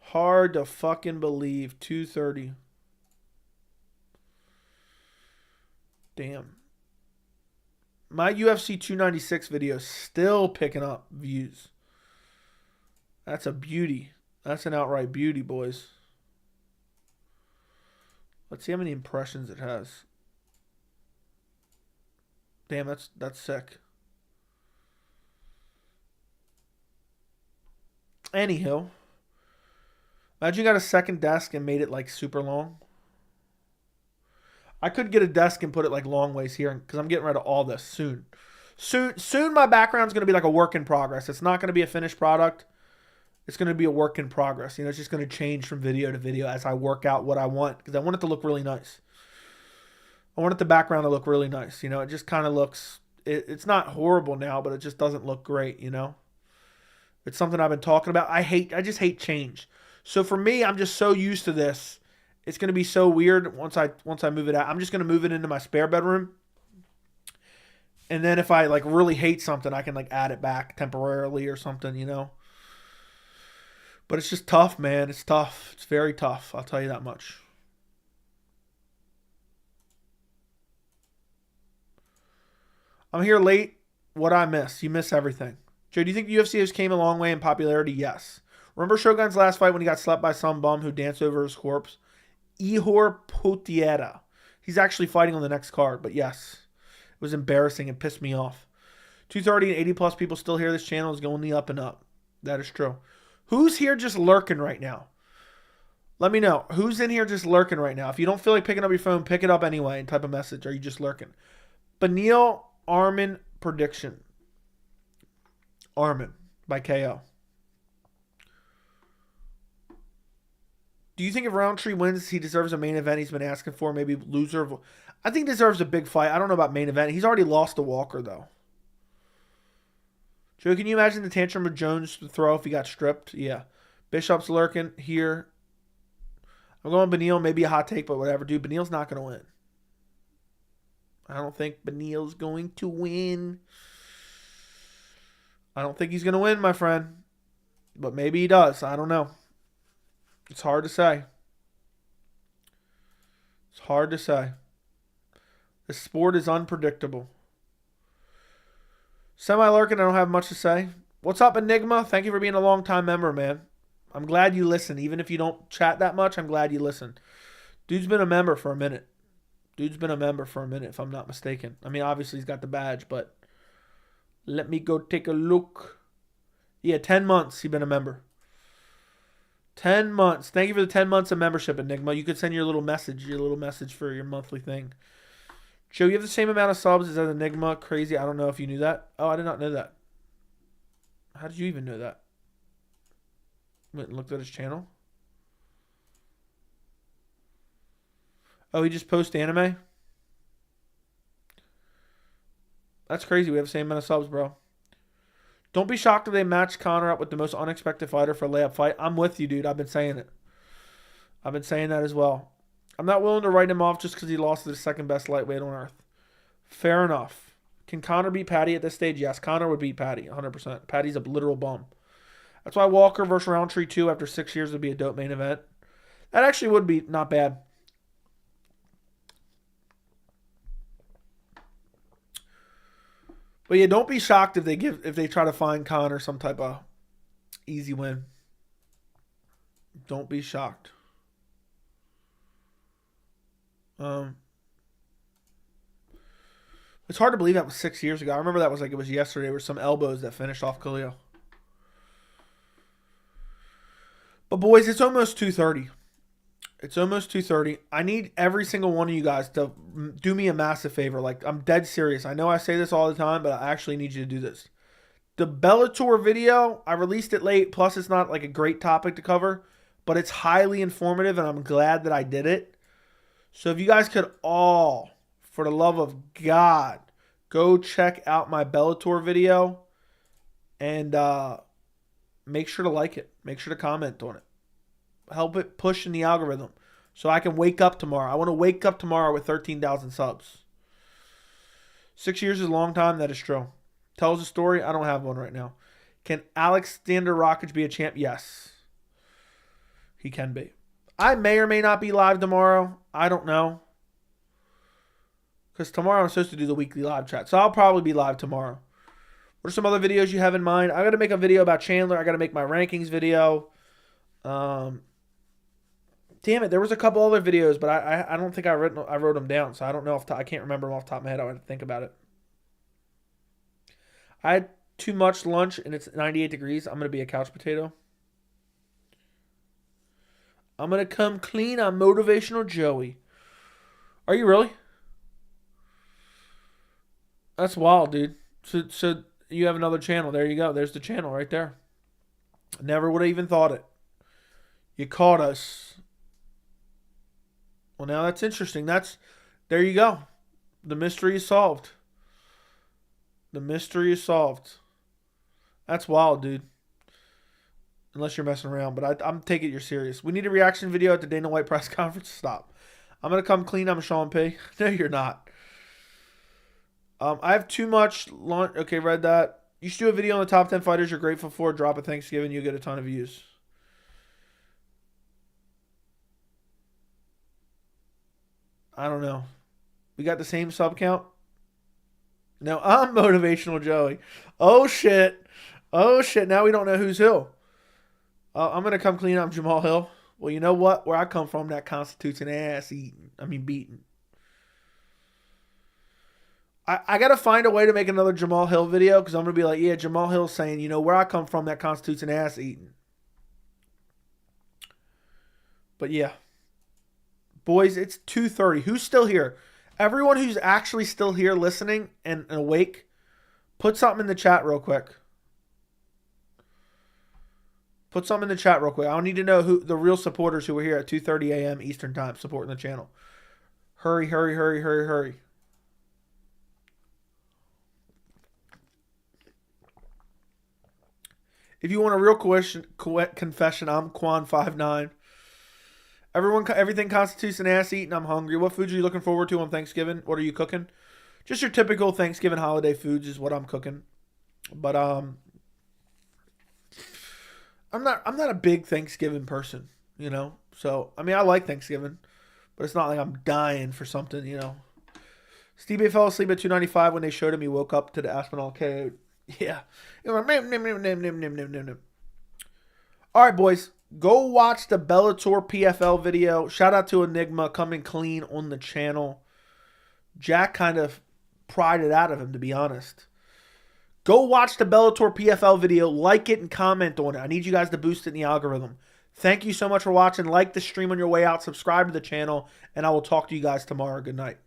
Hard to fucking believe. 2:30. Damn. My UFC 296 video is still picking up views. That's a beauty. That's an outright beauty, boys. Let's see how many impressions it has. Damn, that's sick. Anywho, imagine you got a second desk and made it like super long. I could get a desk and put it like long ways here because I'm getting rid of all this soon. Soon my background's going to be like a work in progress. It's not going to be a finished product. It's going to be a work in progress. You know, it's just going to change from video to video as I work out what I want because I want it to look really nice. I want the background to look really nice. You know, it just kind of looks, it's not horrible now, but it just doesn't look great, you know. It's something I've been talking about. I just hate change. So for me, I'm just so used to this. It's going to be so weird once I move it out. I'm just going to move it into my spare bedroom. And then if I like really hate something, I can like add it back temporarily or something, you know. But it's just tough, man. It's tough. It's very tough. I'll tell you that much. I'm here late. What I miss? You miss everything. Joe, do you think the UFC has came a long way in popularity? Yes. Remember Shogun's last fight when he got slept by some bum who danced over his corpse? Ihor Potiera. He's actually fighting on the next card, but yes. It was embarrassing and pissed me off. 230 and 80 plus people still hear this channel is going the up and up. That is true. Who's here just lurking right now? Let me know. Who's in here just lurking right now? If you don't feel like picking up your phone, pick it up anyway and type a message. Are you just lurking? Benil Armin prediction. Armin by KO. Do you think if Roundtree wins, he deserves a main event he's been asking for? Maybe loser of... I think he deserves a big fight. I don't know about main event. He's already lost to Walker, though. Joe, can you imagine the tantrum of Jones to throw if he got stripped? Yeah. Bishop's lurking here. I'm going Benil. Maybe a hot take, but whatever. Dude, Benil's not going to win. I don't think Benil's going to win. I don't think he's going to win, my friend. But maybe he does. I don't know. It's hard to say. It's hard to say. The sport is unpredictable. Semi-lurking, I don't have much to say. What's up, Enigma? Thank you for being a long-time member, man. I'm glad you listen. Even if you don't chat that much, I'm glad you listen. Dude's been a member for a minute. If I'm not mistaken. I mean, obviously he's got the badge, but let me go take a look. Yeah, 10 months he's been a member. 10 months. Thank you for the 10 months of membership, Enigma. You could send your little message for your monthly thing. Joe, you have the same amount of subs as Enigma. Crazy. I don't know if you knew that. Oh, I did not know that. How did you even know that? Went and looked at his channel. Oh, he just posts anime? That's crazy. We have the same amount of subs, bro. Don't be shocked if they match Conor up with the most unexpected fighter for a layup fight. I'm with you, dude. I've been saying it. I've been saying that as well. I'm not willing to write him off just because he lost to the second best lightweight on earth. Fair enough. Can Conor beat Patty at this stage? Yes, Conor would beat Patty, 100%. Patty's a literal bum. That's why Walker versus Roundtree 2 after 6 years would be a dope main event. That actually would be not bad. But yeah, don't be shocked if they try to find Conor some type of easy win. Don't be shocked. It's hard to believe that was 6 years ago. I remember that was like it was yesterday. There were some elbows that finished off Khalil. But boys, it's almost 2:30. It's almost 2:30. I need every single one of you guys to do me a massive favor. Like, I'm dead serious. I know I say this all the time, but I actually need you to do this. The Bellator video, I released it late. Plus, it's not like a great topic to cover, but it's highly informative, and I'm glad that I did it. So if you guys could all, for the love of God, go check out my Bellator video and make sure to like it. Make sure to comment on it. Help it push in the algorithm so I can wake up tomorrow. I want to wake up tomorrow with 13,000 subs. 6 years is a long time. That is true. Tells a story. I don't have one right now. Can Alexander Rockage be a champ? Yes. He can be. I may or may not be live tomorrow. I don't know. Because tomorrow I'm supposed to do the weekly live chat. So I'll probably be live tomorrow. What are some other videos you have in mind? I got to make a video about Chandler. I got to make my rankings video. Damn it, there was a couple other videos, but I don't think I wrote them down, so I don't know I can't remember them off the top of my head. I would have to think about it. I had too much lunch and it's 98 degrees. I'm gonna be a couch potato. I'm gonna come clean on Motivational Joey. Are you really? That's wild, dude. So you have another channel. There you go. There's the channel right there. Never would have even thought it. You caught us. Well, now that's interesting. There you go. The mystery is solved. The mystery is solved. That's wild, dude. Unless you're messing around, but I'm taking it serious. We need a reaction video at the Dana White press conference. Stop. I'm going to come clean. I'm Sean P. No, you're not. I have too much lunch. Okay, read that. You should do a video on the top 10 fighters you're grateful for. Drop at Thanksgiving. You'll get a ton of views. I don't know. We got the same sub count? No, I'm Motivational Joey. Oh, shit. Oh, shit. Now we don't know who's who. I'm going to come clean. I'm Jamal Hill. Well, you know what? Where I come from, that constitutes an ass eating. I mean, beating. I got to find a way to make another Jamal Hill video because I'm going to be like, yeah, Jamal Hill's saying, you know, where I come from, that constitutes an ass eating. But yeah. Boys, it's 2:30. Who's still here? Everyone who's actually still here listening and awake, put something in the chat real quick. Put something in the chat real quick. I need to know who the real supporters who were here at 2:30 a.m. Eastern Time supporting the channel. Hurry, hurry, hurry, hurry, hurry. If you want a real confession, I'm Quan59. Everything constitutes an ass eating. I'm hungry. What foods are you looking forward to on Thanksgiving? What are you cooking? Just your typical Thanksgiving holiday foods is what I'm cooking. But I'm not a big Thanksgiving person, you know. So I mean, I like Thanksgiving, but it's not like I'm dying for something, you know. Stevie fell asleep at 295 when they showed him. He woke up to the Aspinall KO. Yeah. All right, boys. Go watch the Bellator PFL video. Shout out to Enigma coming clean on the channel. Jack kind of pried it out of him, to be honest. Go watch the Bellator PFL video. Like it and comment on it. I need you guys to boost it in the algorithm. Thank you so much for watching. Like the stream on your way out. Subscribe to the channel. And I will talk to you guys tomorrow. Good night.